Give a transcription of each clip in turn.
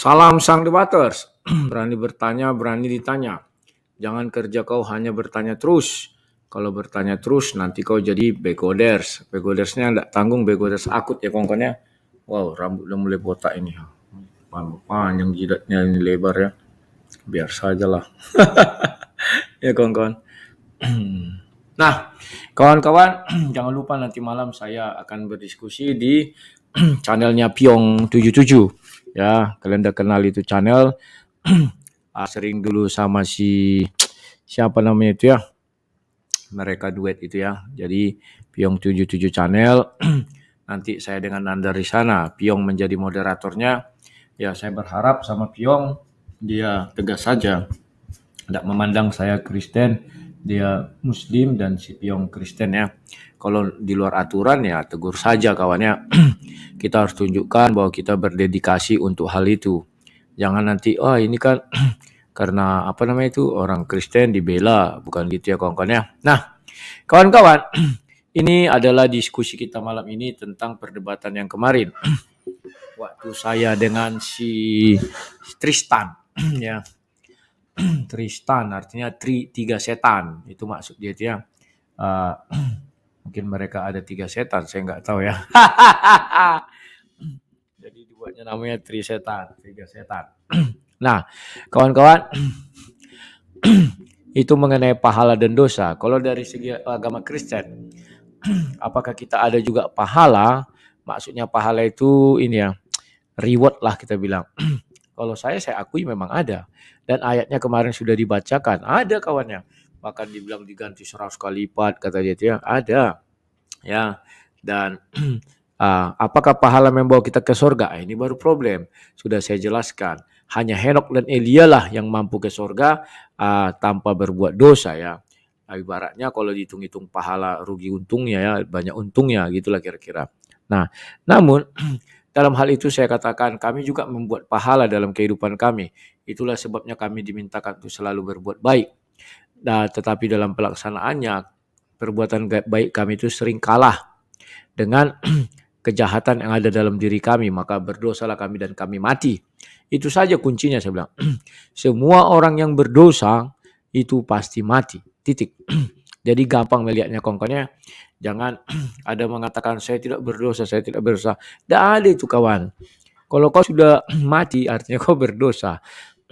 Salam sang debaters. Berani bertanya, berani ditanya. Jangan kerja kau hanya bertanya terus. Kalau bertanya terus, nanti kau jadi begoders. Begodersnya enggak tanggung, begoders akut ya kongkonnya. Wow, rambut udah mulai botak ini. Panjang jidatnya ini lebar ya. Biar sajalah. Ya kongkon. Nah, kawan-kawan, jangan lupa nanti malam saya akan berdiskusi di channelnya Pyong77. Ya, kalian udah kenal itu channel. Sering dulu sama siapa namanya itu ya, mereka duet itu ya. Jadi Pyong77 channel. Nanti saya dengan Nanda di sana. Pyong menjadi moderatornya. Ya, saya berharap sama Pyong dia tegas saja, tidak memandang saya Kristen, dia Muslim dan si Pyong Kristen ya. Kalau di luar aturan ya tegur saja kawannya. Kita harus tunjukkan bahwa kita berdedikasi untuk hal itu. Jangan nanti, ini kan karena apa namanya itu orang Kristen dibela, bukan gitu ya kawan-kawan ya. Nah, kawan-kawan, ini adalah diskusi kita malam ini tentang perdebatan yang kemarin. Waktu saya dengan si Tristan ya. Tristan artinya tiga setan, itu maksud dia itu ya. Mungkin mereka ada 3 setan, saya nggak tahu ya. Jadi dibuatnya namanya Trisetan, 3 setan. Nah, kawan-kawan, itu mengenai pahala dan dosa. Kalau dari segi agama Kristen, apakah kita ada juga pahala? Maksudnya pahala itu ini ya, reward lah kita bilang. Kalau saya akui memang ada. Dan ayatnya kemarin sudah dibacakan. Ada kawannya. Bahkan dibilang diganti 100 kali lipat kata dia itu ya. Ada. Ya. Dan apakah pahala membawa kita ke surga? Ini baru problem. Sudah saya jelaskan. Hanya Henok dan Elia lah yang mampu ke surga tanpa berbuat dosa ya. Ibaratnya kalau dihitung-hitung pahala rugi untungnya ya, banyak untungnya gitulah kira-kira. Nah, namun dalam hal itu saya katakan kami juga membuat pahala dalam kehidupan kami. Itulah sebabnya kami dimintakan untuk selalu berbuat baik. Nah, tetapi dalam pelaksanaannya perbuatan baik kami itu sering kalah dengan kejahatan yang ada dalam diri kami, maka berdosalah kami dan kami mati. Itu saja kuncinya saya bilang. Semua orang yang berdosa itu pasti mati. Titik. Jadi gampang melihatnya kongkonnya. Jangan ada mengatakan saya tidak berdosa, saya tidak berdosa. Tidak ada itu kawan. Kalau kau sudah mati artinya kau berdosa.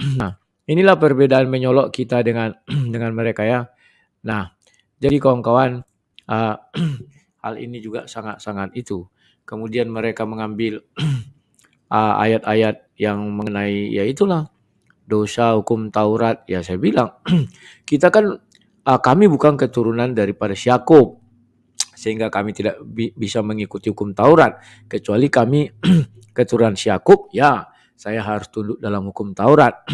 Nah, inilah perbedaan menyolok kita dengan dengan mereka ya. Nah, jadi kawan-kawan, hal ini juga sangat-sangat itu. Kemudian mereka mengambil ayat-ayat yang mengenai ya itulah dosa hukum Taurat. Ya saya bilang kita kan kami bukan keturunan daripada Yakub sehingga kami tidak bisa mengikuti hukum Taurat, kecuali kami keturunan Yakub ya saya harus tunduk dalam hukum Taurat.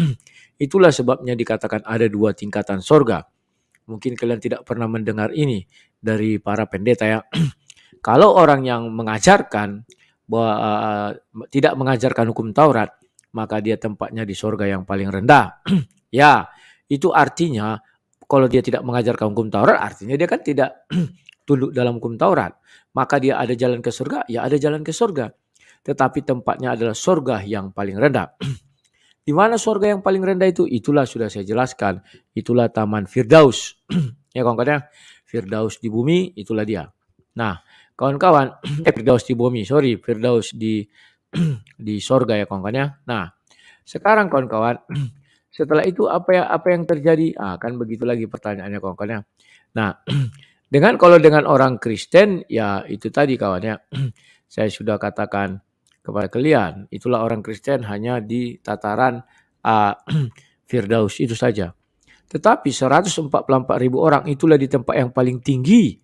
Itulah sebabnya dikatakan ada 2 tingkatan sorga. Mungkin kalian tidak pernah mendengar ini dari para pendeta ya. Kalau orang yang mengajarkan bahwa tidak mengajarkan hukum Taurat, maka dia tempatnya di sorga yang paling rendah. Ya, itu artinya kalau dia tidak mengajarkan hukum Taurat, artinya dia kan tidak tunduk dalam hukum Taurat. Maka dia ada jalan ke surga, ya ada jalan ke surga. Tetapi tempatnya adalah surga yang paling rendah. Di mana surga yang paling rendah itu? Itulah sudah saya jelaskan. Itulah Taman Firdaus. Ya kawan-kawan ya. Firdaus di bumi, itulah dia. Nah, kawan-kawan, Firdaus di bumi, Firdaus di surga ya kawan-kawan ya. Nah, sekarang kawan-kawan, setelah itu apa yang terjadi? Kan begitu lagi pertanyaannya kawan-kawan ya. Nah, kalau dengan orang Kristen ya itu tadi kawan ya. Saya sudah katakan kepada kalian, itulah orang Kristen hanya di tataran Firdaus itu saja. Tetapi 144.000 orang itulah di tempat yang paling tinggi.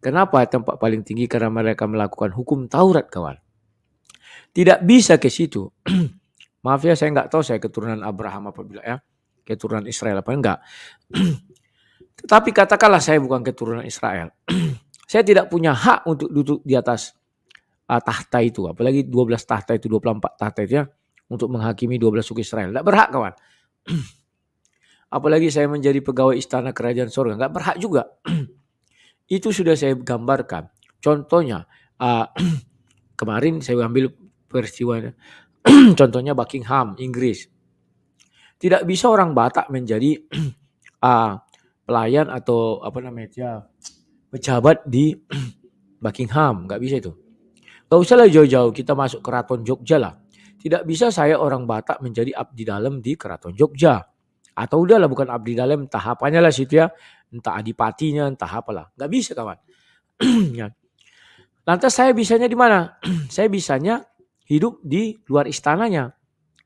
Kenapa tempat paling tinggi? Karena mereka melakukan hukum Taurat kawan. Tidak bisa ke situ. Maaf ya saya nggak tahu saya keturunan Abraham apabila ya. Keturunan Israel apa enggak. Tetapi katakanlah saya bukan keturunan Israel. Saya tidak punya hak untuk duduk di atas tahta itu. Apalagi 12 tahta itu, 24 tahta itu ya. Untuk menghakimi 12 suku Israel. Tidak berhak kawan. Apalagi saya menjadi pegawai istana kerajaan surga. Nggak berhak juga. Itu sudah saya gambarkan. Contohnya, kemarin saya ambil peristiwa Contohnya Buckingham, Inggris. Tidak bisa orang Batak menjadi pelayan atau pejabat di Buckingham, nggak bisa itu. Gak usahlah jauh-jauh kita masuk keraton Jogja lah. Tidak bisa saya orang Batak menjadi abdi dalam di keraton Jogja. Atau udahlah bukan abdi dalam, entah apanya lah situ ya. Entah adipatinya, entah apalah. Nggak bisa kawan. Ya. Lantas saya bisanya di mana? Saya bisanya hidup di luar istananya.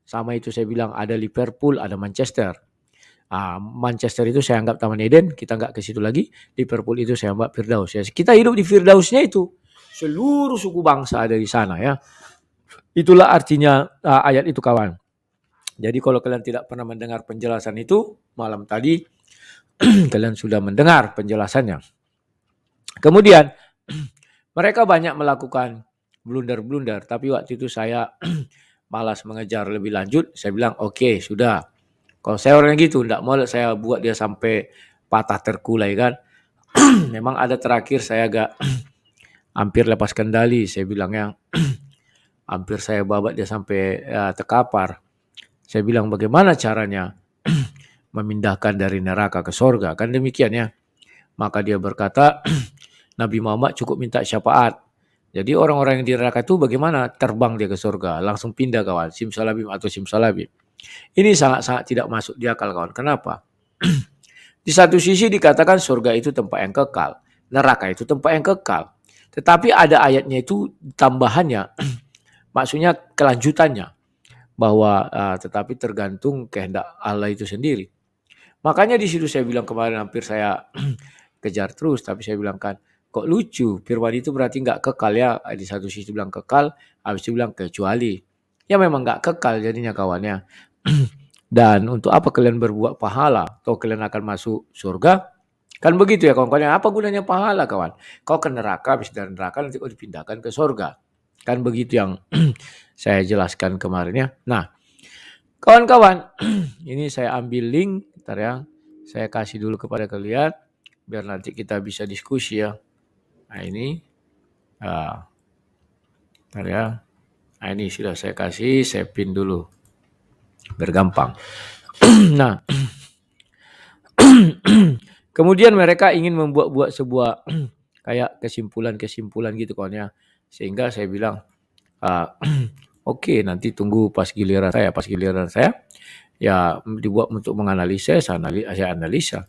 Sama itu saya bilang ada Liverpool, ada Manchester. Manchester itu saya anggap Taman Eden, kita nggak ke situ lagi. Liverpool itu saya anggap Firdaus. Ya. Kita hidup di Firdausnya itu. Seluruh suku bangsa ada di sana ya. Itulah artinya ayat itu kawan. Jadi kalau kalian tidak pernah mendengar penjelasan itu, malam tadi kalian sudah mendengar penjelasannya. Kemudian mereka banyak melakukan blunder-blunder, tapi waktu itu saya malas mengejar lebih lanjut. Saya bilang oke, sudah. Kalau saya orang gitu, enggak mau saya buat dia sampai patah terkulai kan. Memang ada terakhir saya agak hampir lepas kendali, saya bilangnya. Hampir saya babat dia sampai terkapar. Saya bilang bagaimana caranya memindahkan dari neraka ke sorga. Kan demikian ya. Maka dia berkata, Nabi Muhammad cukup minta syafaat. Jadi orang-orang yang di neraka itu bagaimana terbang dia ke sorga. Langsung pindah kawan. Simsalabim atau simsalabim. Ini sangat-sangat tidak masuk di akal kawan. Kenapa? Di satu sisi dikatakan surga itu tempat yang kekal. Neraka itu tempat yang kekal. Tetapi ada ayatnya itu tambahannya. Maksudnya kelanjutannya. Bahwa tetapi tergantung kehendak Allah itu sendiri. Makanya di situ saya bilang kemarin hampir saya kejar terus. Tapi saya bilang kan kok lucu. Firman itu berarti nggak kekal ya. Di satu sisi bilang kekal. Habis itu bilang kecuali. Ya memang nggak kekal jadinya kawannya. Dan untuk apa kalian berbuat pahala? Atau kalian akan masuk surga? Kan begitu ya kawan-kawan. Apa gunanya pahala kawan? Kau ke neraka, habis dari neraka nanti kau dipindahkan ke surga. Kan begitu yang saya jelaskan kemarin ya. Nah, kawan-kawan, ini saya ambil link. Bentar ya. Saya kasih dulu kepada kalian. Biar nanti kita bisa diskusi ya. Nah ini. Bentar ya. Nah ini sudah saya kasih. Saya pin dulu. Bergampang. Nah, kemudian mereka ingin membuat sebuah kayak kesimpulan-kesimpulan gitu kawan ya. Sehingga saya bilang, oke, nanti tunggu pas giliran saya. Pas giliran saya, ya dibuat untuk menganalisa, saya analisa.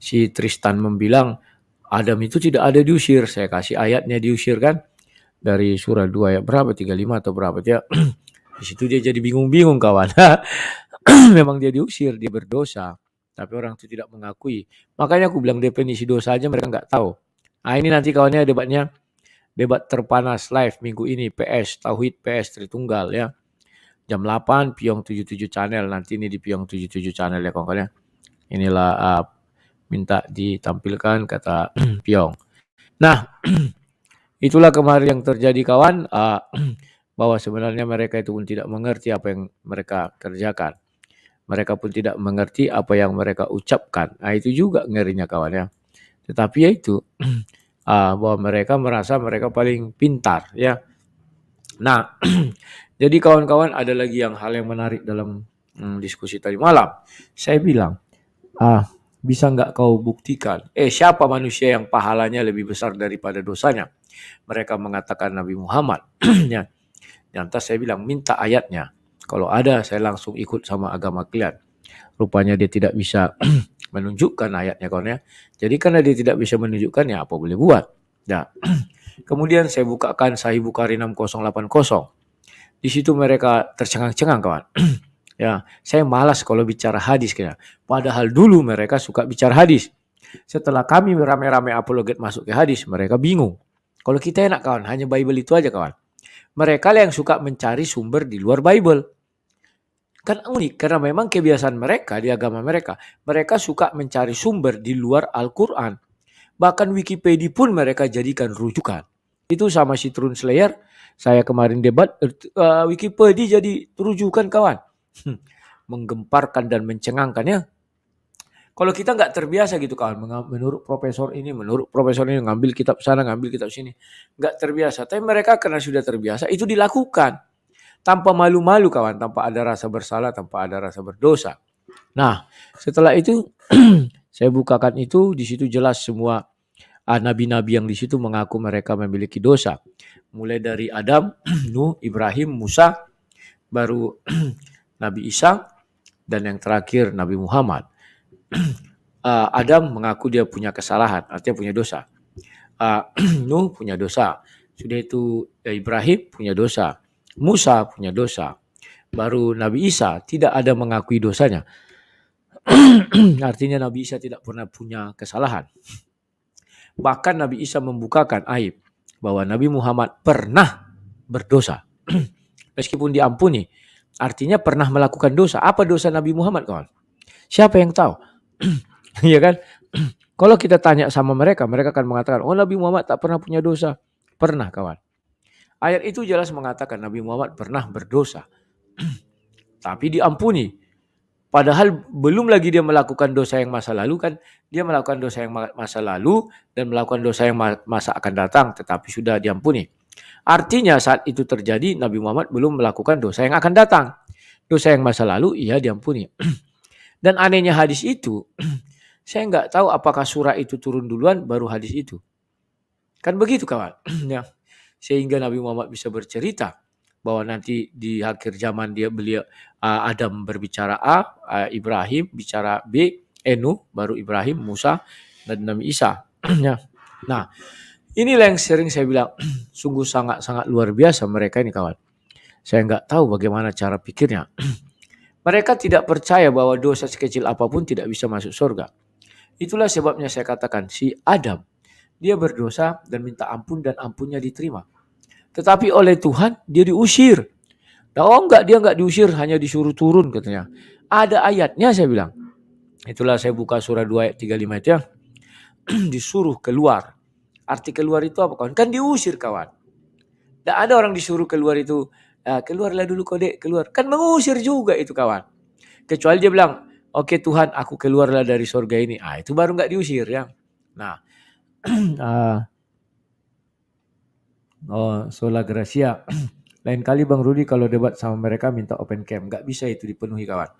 Si Tristan membilang, Adam itu tidak ada diusir. Saya kasih ayatnya diusir kan. Dari surah 2 ayat berapa? 35 atau berapa dia. Di situ dia jadi bingung-bingung kawan. Memang dia diusir, dia berdosa. Tapi orang itu tidak mengakui. Makanya aku bilang definisi dosa aja mereka nggak tahu. Nah ini nanti kawannya debatnya. Debat terpanas live minggu ini. PS, Tauhid PS Tritunggal ya. Jam 8, Piong 77 channel. Nanti ini di Piong 77 channel ya kawan-kawan ya. Inilah minta ditampilkan kata Piong. Nah, itulah kemarin yang terjadi kawan. Bahwa sebenarnya mereka itu pun tidak mengerti apa yang mereka kerjakan. Mereka pun tidak mengerti apa yang mereka ucapkan. Nah itu juga ngerinya kawan ya. Tetapi ya itu bahwa mereka merasa mereka paling pintar ya. Nah jadi kawan-kawan ada lagi hal yang menarik dalam diskusi tadi malam. Saya bilang bisa nggak kau buktikan? Siapa manusia yang pahalanya lebih besar daripada dosanya? Mereka mengatakan Nabi Muhammad. Ya. Lantas saya bilang minta ayatnya. Kalau ada saya langsung ikut sama agama kalian. Rupanya dia tidak bisa menunjukkan ayatnya kawan ya. Jadi karena dia tidak bisa menunjukkannya apa boleh buat. Nah, kemudian saya bukakan Sahih Bukhari 6080. Di situ mereka tercengang-cengang kawan. Ya, saya malas kalau bicara hadis kayaknya. Padahal dulu mereka suka bicara hadis. Setelah kami rame-rame apologet masuk ke hadis, mereka bingung. Kalau kita enak kawan, hanya Bible itu aja kawan. Mereka yang suka mencari sumber di luar Bible. Kan unik, karena memang kebiasaan mereka di agama mereka. Mereka suka mencari sumber di luar Al-Quran. Bahkan Wikipedia pun mereka jadikan rujukan. Itu sama si Trun Slayer, saya kemarin debat, Wikipedia jadi rujukan kawan. Menggemparkan dan mencengangkan ya. Kalau kita nggak terbiasa gitu kawan, menurut profesor ini ngambil kitab sana, ngambil kitab sini. Nggak terbiasa, tapi mereka karena sudah terbiasa, itu dilakukan. tanpa malu-malu kawan, tanpa ada rasa bersalah, tanpa ada rasa berdosa. Nah, setelah itu saya bukakan itu, di situ jelas semua nabi-nabi yang di situ mengaku mereka memiliki dosa. Mulai dari Adam, Nuh, Ibrahim, Musa, baru Nabi Isa, dan yang terakhir Nabi Muhammad. Adam mengaku dia punya kesalahan, artinya punya dosa. Nuh punya dosa. Sudah itu Ibrahim punya dosa. Musa punya dosa. Baru Nabi Isa tidak ada mengakui dosanya. Artinya Nabi Isa tidak pernah punya kesalahan. Bahkan Nabi Isa membukakan aib bahwa Nabi Muhammad pernah berdosa. Meskipun diampuni. Artinya pernah melakukan dosa. Apa dosa Nabi Muhammad kawan? Siapa yang tahu? Iya kan? Kalau kita tanya sama mereka, mereka akan mengatakan, oh Nabi Muhammad tak pernah punya dosa. Pernah kawan. Ayat itu jelas mengatakan Nabi Muhammad pernah berdosa. Tapi diampuni. Padahal belum lagi dia melakukan dosa yang masa lalu kan. Dia melakukan dosa yang masa lalu dan melakukan dosa yang masa akan datang. Tetapi sudah diampuni. Artinya saat itu terjadi Nabi Muhammad belum melakukan dosa yang akan datang. Dosa yang masa lalu ia diampuni. Dan anehnya hadis itu, saya nggak tahu apakah surah itu turun duluan baru hadis itu. Kan begitu kawan. Ya. Sehingga Nabi Muhammad bisa bercerita bahwa nanti di akhir zaman beliau Adam berbicara A, Ibrahim bicara B, Nuh, baru Ibrahim, Musa, dan Nabi Isa. Nah, inilah yang sering saya bilang, sungguh sangat-sangat luar biasa mereka ini kawan. Saya nggak tahu bagaimana cara pikirnya. Mereka tidak percaya bahwa dosa sekecil apapun tidak bisa masuk surga. Itulah sebabnya saya katakan si Adam, dia berdosa dan minta ampun dan ampunnya diterima. Tetapi oleh Tuhan dia diusir. Oh enggak, dia enggak diusir, hanya disuruh turun katanya. Ada ayatnya saya bilang. Itulah saya buka surah 2 ayat 35 itu ya. Disuruh keluar. Arti keluar itu apa kawan? Kan diusir kawan. Tidak ada orang disuruh keluar itu, keluarlah dulu kodek, keluar. Kan mengusir juga itu kawan. Kecuali dia bilang, oke Tuhan aku keluarlah dari surga ini. Itu baru enggak diusir ya. Nah, Sola Gracia. Lain kali Bang Rudi kalau debat sama mereka minta open cam. Nggak bisa itu dipenuhi kawan.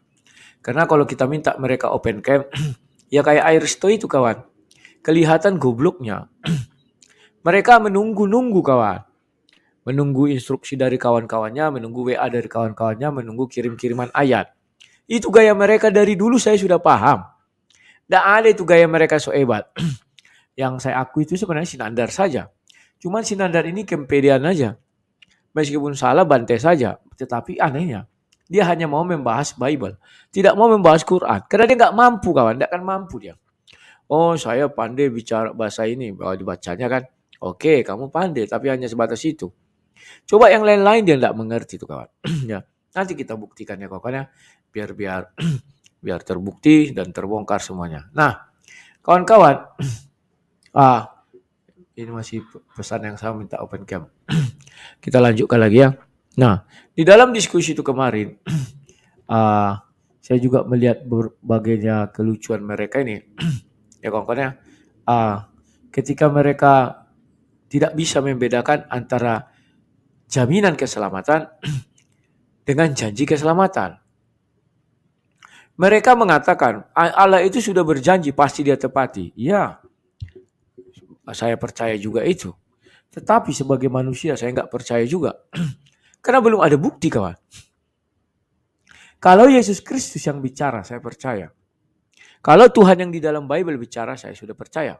Karena kalau kita minta mereka open cam, ya kayak Aristo itu kawan. Kelihatan gobloknya. Mereka menunggu-nunggu kawan. Menunggu instruksi dari kawan-kawannya, menunggu WA dari kawan-kawannya, menunggu kirim-kiriman ayat. Itu gaya mereka dari dulu saya sudah paham. Nggak ada itu gaya mereka so hebat. Yang saya akui itu sebenarnya Sinandar saja. Cuman Sinandar ini kepedean aja. Meskipun salah bantai saja. Tetapi anehnya, dia hanya mau membahas Bible. Tidak mau membahas Quran. Karena dia nggak mampu kawan. Tidak akan mampu dia. Oh saya pandai bicara bahasa ini. Kalau dibacanya kan. Oke kamu pandai. Tapi hanya sebatas itu. Coba yang lain-lain dia tidak mengerti tuh kawan. Ya, nanti kita buktikan ya kawan ya. Biar terbukti dan terbongkar semuanya. Nah kawan-kawan. Ini masih pesan yang saya minta open cam. Kita lanjutkan lagi ya. Nah, di dalam diskusi itu kemarin, saya juga melihat berbagainya kelucuan mereka ini. Ya kawan-kawan ya. Ketika mereka tidak bisa membedakan antara jaminan keselamatan dengan janji keselamatan. Mereka mengatakan Allah itu sudah berjanji pasti dia tepati. Ya, saya percaya juga itu. Tetapi sebagai manusia saya nggak percaya juga. Karena belum ada bukti kawan. Kalau Yesus Kristus yang bicara saya percaya. Kalau Tuhan yang di dalam Bible bicara saya sudah percaya.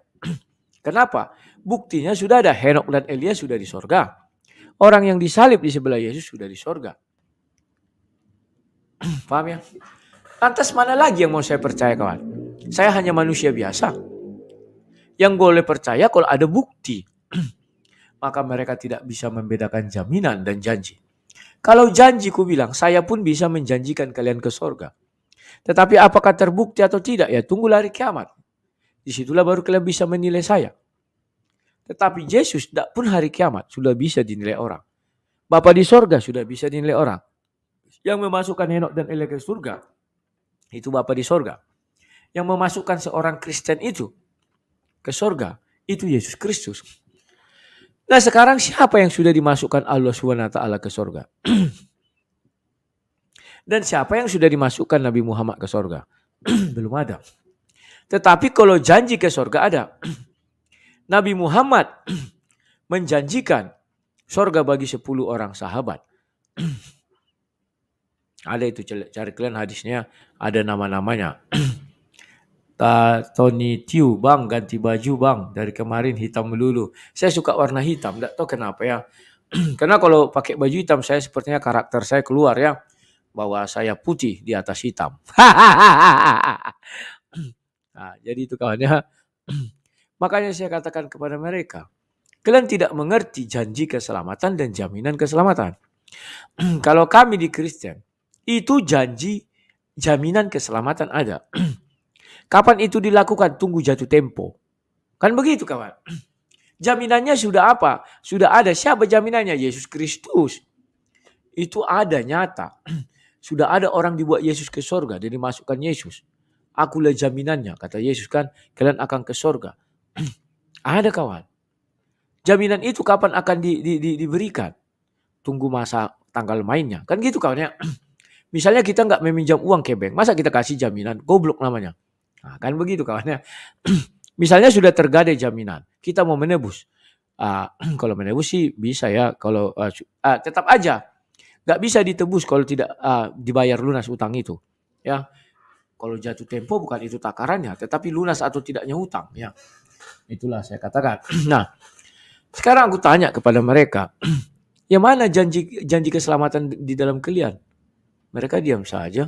Kenapa? Buktinya sudah ada. Henok dan Elia sudah di sorga. Orang yang disalib di sebelah Yesus sudah di sorga. Paham ya? Lantas mana lagi yang mau saya percaya kawan? Saya hanya manusia biasa. Yang boleh percaya kalau ada bukti. Maka mereka tidak bisa membedakan jaminan dan janji. Kalau janji ku bilang, saya pun bisa menjanjikan kalian ke sorga. Tetapi apakah terbukti atau tidak? Ya tunggulah hari kiamat. Disitulah baru kalian bisa menilai saya. Tetapi Yesus tidak pun hari kiamat sudah bisa dinilai orang. Bapa di sorga sudah bisa dinilai orang. Yang memasukkan Henok dan Elia ke surga, itu Bapa di sorga. Yang memasukkan seorang Kristen itu ke sorga, itu Yesus Kristus. Nah sekarang siapa yang sudah dimasukkan Allah SWT ke sorga? Dan siapa yang sudah dimasukkan Nabi Muhammad ke surga? Belum ada. Tetapi kalau janji ke surga ada. Nabi Muhammad menjanjikan surga bagi 10 orang sahabat. Ada itu, cari kalian hadisnya, ada nama-namanya. Tony Tiu, bang ganti baju bang, dari kemarin hitam melulu. Saya suka warna hitam, tidak tahu kenapa ya. Karena kalau pakai baju hitam saya sepertinya karakter saya keluar ya, bahwa saya putih di atas hitam. Nah, jadi itu kawannya. Makanya saya katakan kepada mereka, kalian tidak mengerti janji keselamatan dan jaminan keselamatan. Kalau kami di Kristen, itu janji jaminan keselamatan ada. Kapan itu dilakukan? Tunggu jatuh tempo. Kan begitu kawan. Jaminannya sudah apa? Sudah ada. Siapa jaminannya? Yesus Kristus. Itu ada nyata. Sudah ada orang dibuat Yesus ke surga dan dimasukkan Yesus. Akulah jaminannya, kata Yesus kan, kalian akan ke surga. Ada kawan. Jaminan itu kapan akan diberikan? Tunggu masa tanggal mainnya. Kan gitu kawan ya. Misalnya kita nggak meminjam uang ke bank, masa kita kasih jaminan? Goblok namanya. Nah, kan begitu kawannya. Misalnya sudah tergadai jaminan, kita mau menebus. Kalau menebus sih bisa ya, kalau tetap aja nggak bisa ditebus kalau tidak dibayar lunas utang itu. Ya, kalau jatuh tempo bukan itu takarannya, tetapi lunas atau tidaknya utang. Ya, itulah saya katakan. Nah, sekarang aku tanya kepada mereka, yang mana janji keselamatan di dalam kalian? Mereka diam saja.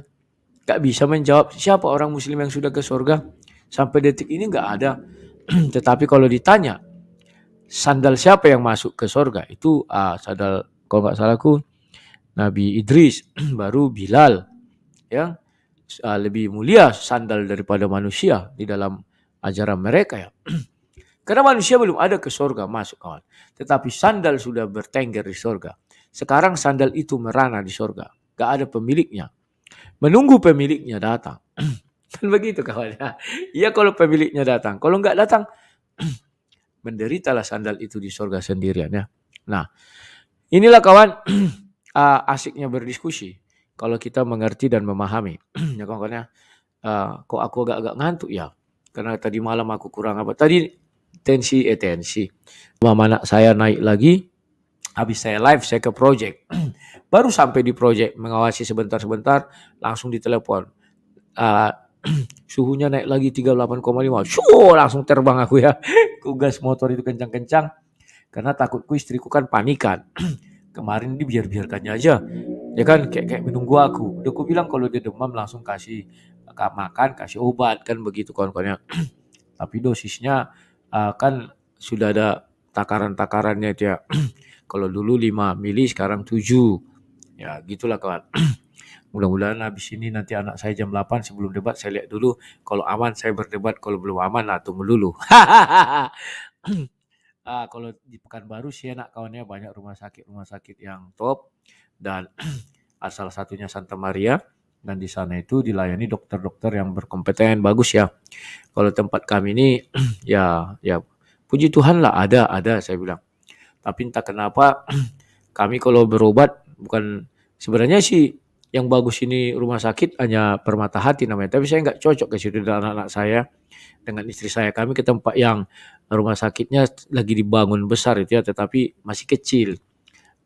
Gak bisa menjawab siapa orang muslim yang sudah ke surga. Sampai detik ini gak ada. Tetapi kalau ditanya, sandal siapa yang masuk ke surga? Itu sandal, kalau gak salahku, Nabi Idris, baru Bilal. Ya, lebih mulia sandal daripada manusia di dalam ajaran mereka ya. Karena manusia belum ada ke surga masuk kawan. Tetapi sandal sudah bertengger di surga. Sekarang sandal itu merana di surga. Gak ada pemiliknya. Menunggu pemiliknya datang. Kan begitu kawan ya. Iya kalau pemiliknya datang. Kalau nggak datang, menderitalah sandal itu di surga sendirian ya. Nah, inilah kawan asiknya berdiskusi. Kalau kita mengerti dan memahami. Ya kawan-kawan ya. Kok aku agak ngantuk ya. Karena tadi malam aku kurang apa. Tadi tensi. Mama anak saya naik lagi. Habis saya live, saya ke project. Baru sampai di project, mengawasi sebentar-sebentar, langsung ditelepon. Suhunya naik lagi 38,5. Langsung terbang aku ya. Ku gas motor itu kencang-kencang. Karena takutku istriku kan panikan. Kemarin ini biarkannya aja. Ya kan kayak menunggu aku. Udah aku bilang kalau dia demam langsung kasih makan, kasih obat. Kan begitu kawan-kawannya. Tapi dosisnya kan sudah ada takaran-takarannya dia. Kalau dulu 5 mili sekarang 7. Ya gitulah kawan. Mudah-mudahan habis ini nanti anak saya jam 8 sebelum debat saya lihat dulu. Kalau aman saya berdebat, kalau belum aman tunggu dulu. Kalau di Pekanbaru sih enak kawannya, banyak rumah sakit yang top. Dan salah satunya Santa Maria. Dan di sana itu dilayani dokter-dokter yang berkompeten, bagus ya. Kalau tempat kami ini ya puji Tuhan lah ada saya bilang. Tapi entah kenapa kami kalau berobat bukan, sebenarnya sih yang bagus ini rumah sakit hanya Permata Hati namanya. Tapi saya nggak cocok ke situ dengan anak-anak saya, dengan istri saya. Kami ke tempat yang rumah sakitnya lagi dibangun besar itu ya, tetapi masih kecil.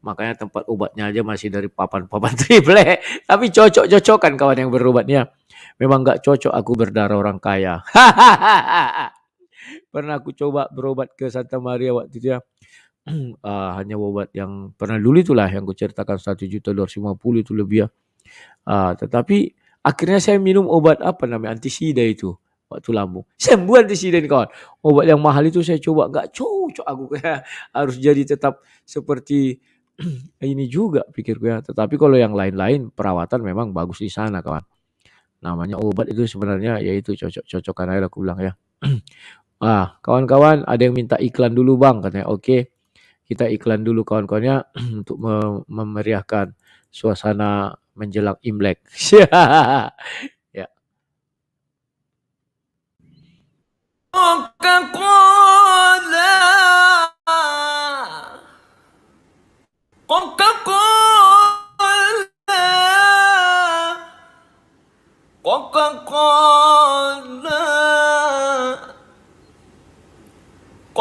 Makanya tempat obatnya aja masih dari papan-papan triple. Tapi cocok-cocokan kawan yang berobatnya. Memang nggak cocok aku berdarah orang kaya. Pernah aku coba berobat ke Santa Maria waktu itu ya. Hanya obat yang pernah dulu itulah yang kuceritakan 1.250.000 itu lebih ya. Tetapi akhirnya saya minum obat apa namanya antisida itu waktu lambung. Sembuh antisida ini kawan. Obat yang mahal itu saya coba nggak cocok aku kayak harus jadi tetap seperti ini juga pikirku ya. Tetapi kalau yang lain-lain perawatan memang bagus di sana kawan. Namanya obat itu sebenarnya yaitu cocok-cocokan aja aku bilang ya. Kawan-kawan ada yang minta iklan dulu bang katanya. Oke. Kita iklan dulu kawan-kawannya untuk memeriahkan suasana menjelang Imlek. Ya. Coca-Cola. Coca-Cola.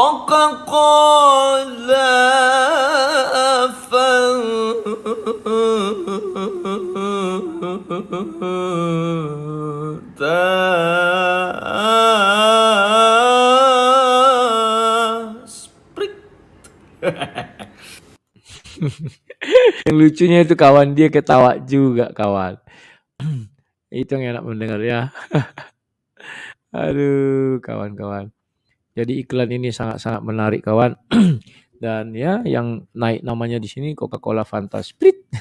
وكقال Sprit. Yang lucunya itu kawan dia ketawa juga kawan. Itu yang enak mendengar ya. Aduh kawan-kawan. Jadi iklan ini sangat-sangat menarik kawan. Dan ya yang naik namanya di sini Coca-Cola Fanta Sprit.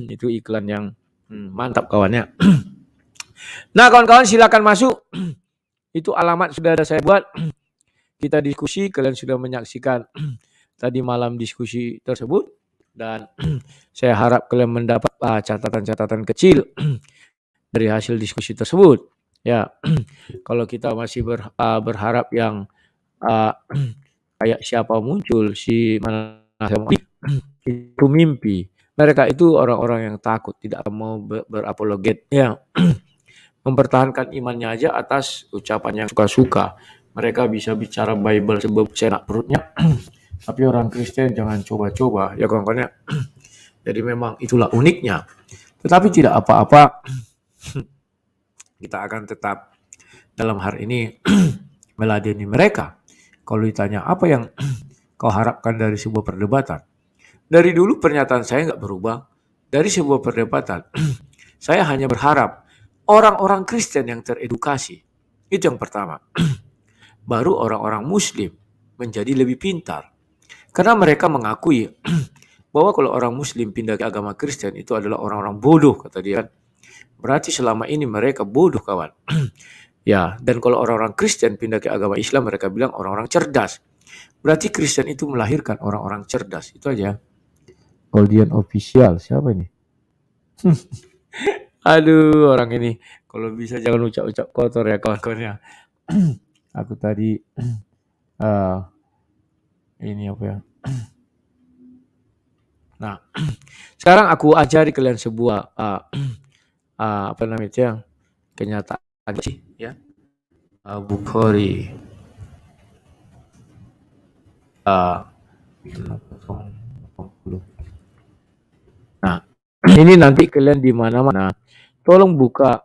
Itu iklan yang mantap kawannya. Nah kawan-kawan silakan masuk. Itu alamat sudah ada saya buat. Kita diskusi, kalian sudah menyaksikan tadi malam diskusi tersebut. Dan saya harap kalian mendapat catatan-catatan kecil dari hasil diskusi tersebut. Ya, kalau kita masih berharap yang kayak siapa muncul si mana itu mimpi. Mereka itu orang-orang yang takut, tidak mau berapologet, ya, mempertahankan imannya aja atas ucapan yang suka-suka. Mereka bisa bicara Bible sebab senak perutnya, tapi orang Kristen jangan coba-coba, ya kawan-kawan. Jadi memang itulah uniknya. Tetapi tidak apa-apa, kita akan tetap dalam hari ini meladeni mereka. Kalau ditanya apa yang kau harapkan dari sebuah perdebatan? Dari dulu pernyataan saya nggak berubah. Dari sebuah perdebatan, saya hanya berharap orang-orang Kristen yang teredukasi. Itu yang pertama. Baru orang-orang Muslim menjadi lebih pintar. Karena mereka mengakui bahwa kalau orang Muslim pindah ke agama Kristen itu adalah orang-orang bodoh, kata dia. Berarti selama ini mereka bodoh kawan. Ya, dan kalau orang-orang Kristen pindah ke agama Islam, mereka bilang orang-orang cerdas. Berarti Kristen itu melahirkan orang-orang cerdas. Itu aja. Goldian official, siapa ini? Aduh, orang ini. Kalau bisa jangan ucap-ucap kotor ya kawan-kawan ya. Aku tadi ini apa ya? Nah, sekarang aku ajari kalian sebuah apa namanya kenyataan sih ya. Bukhari. Nah, ini nanti kalian di mana-mana tolong buka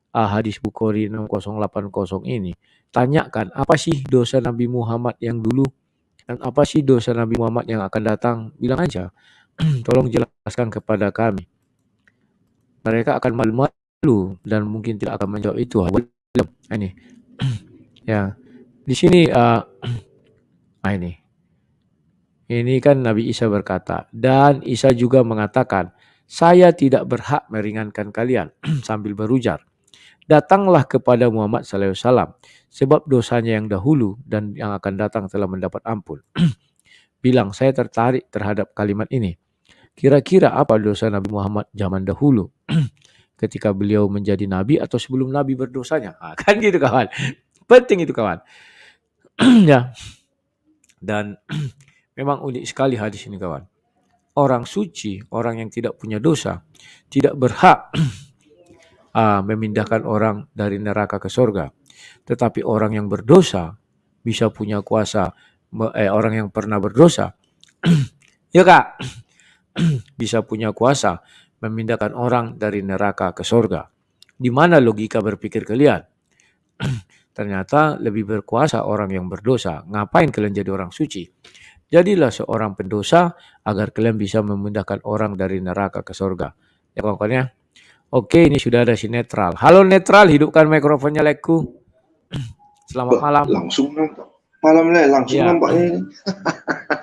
hadis Bukhari 6080 ini. Tanyakan apa sih dosa Nabi Muhammad yang dulu dan apa sih dosa Nabi Muhammad yang akan datang. Bilang aja. Tolong jelaskan kepada kami. Mereka akan malu-malu dan mungkin tidak akan menjawab itu. Ini ya di sini ini. Ini kan Nabi Isa berkata, dan Isa juga mengatakan, saya tidak berhak meringankan kalian sambil berujar. Datanglah kepada Muhammad SAW, sebab dosanya yang dahulu dan yang akan datang telah mendapat ampun. Bilang, saya tertarik terhadap kalimat ini. Kira-kira apa dosa Nabi Muhammad zaman dahulu? Ketika beliau menjadi Nabi atau sebelum Nabi berdosanya? Kan gitu kawan. Penting itu kawan. Ya. Dan memang unik sekali hadis ini kawan. Orang suci, orang yang tidak punya dosa, tidak berhak memindahkan orang dari neraka ke surga. Tetapi orang yang berdosa bisa punya kuasa, orang yang pernah berdosa, ya kak, bisa punya kuasa memindahkan orang dari neraka ke surga. Di mana logika berpikir kalian? Ternyata lebih berkuasa orang yang berdosa. Ngapain kalian jadi orang suci? Jadilah seorang pendosa agar kalian bisa memindahkan orang dari neraka ke surga. Ya kawan-kawan ya. Oke, ini sudah ada si Netral. Halo Netral, hidupkan mikrofonnya lekku. Selamat malam. Langsung nampak. Malam langsung ya. Nampaknya ini.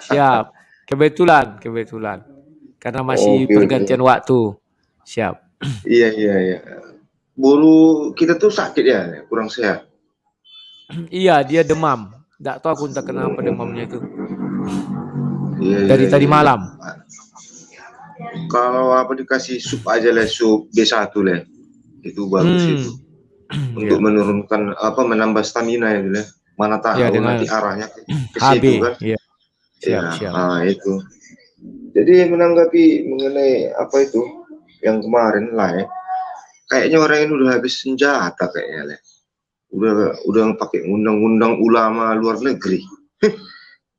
Siap. Kebetulan. Karena masih pergantian waktu. Siap. Iya. Baru kita tuh sakit ya, kurang sehat. Iya, dia demam. Nggak tahu aku entah kenapa demamnya itu. Iya, Tadi malam. Kalau apa dikasih sup aja lah, sup B1 lah. Itu bagus itu. Untuk menurunkan menambah stamina ya, lah. Mana tahu nanti arahnya ke situ kan. Iya. Siap. Itu. Jadi menanggapi mengenai apa itu yang kemarin lah ya. Kayaknya orang ini udah habis senjata kayaknya lah. udah pakai undang-undang ulama luar negeri.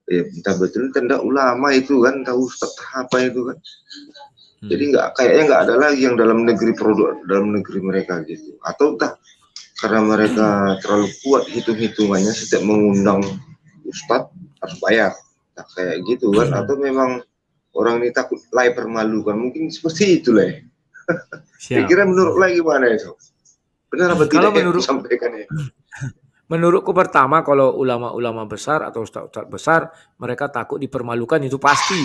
Ya, entah betul tanda ulama itu kan, tahu ustaz apa itu kan. Jadi kayaknya nggak ada lagi yang dalam negeri, produk dalam negeri mereka gitu. Atau entah karena mereka terlalu kuat hitung-hitungannya, setiap mengundang ustaz harus bayar. Nah, kayak gitu kan. Atau memang orang ini takut lai permalukan, mungkin seperti itu lah. Saya kira menurut lagi gimana itu? Benar apa tidak yang disampaikan ya? Menurutku pertama, kalau ulama-ulama besar atau ustaz-ustaz besar, mereka takut dipermalukan, itu pasti.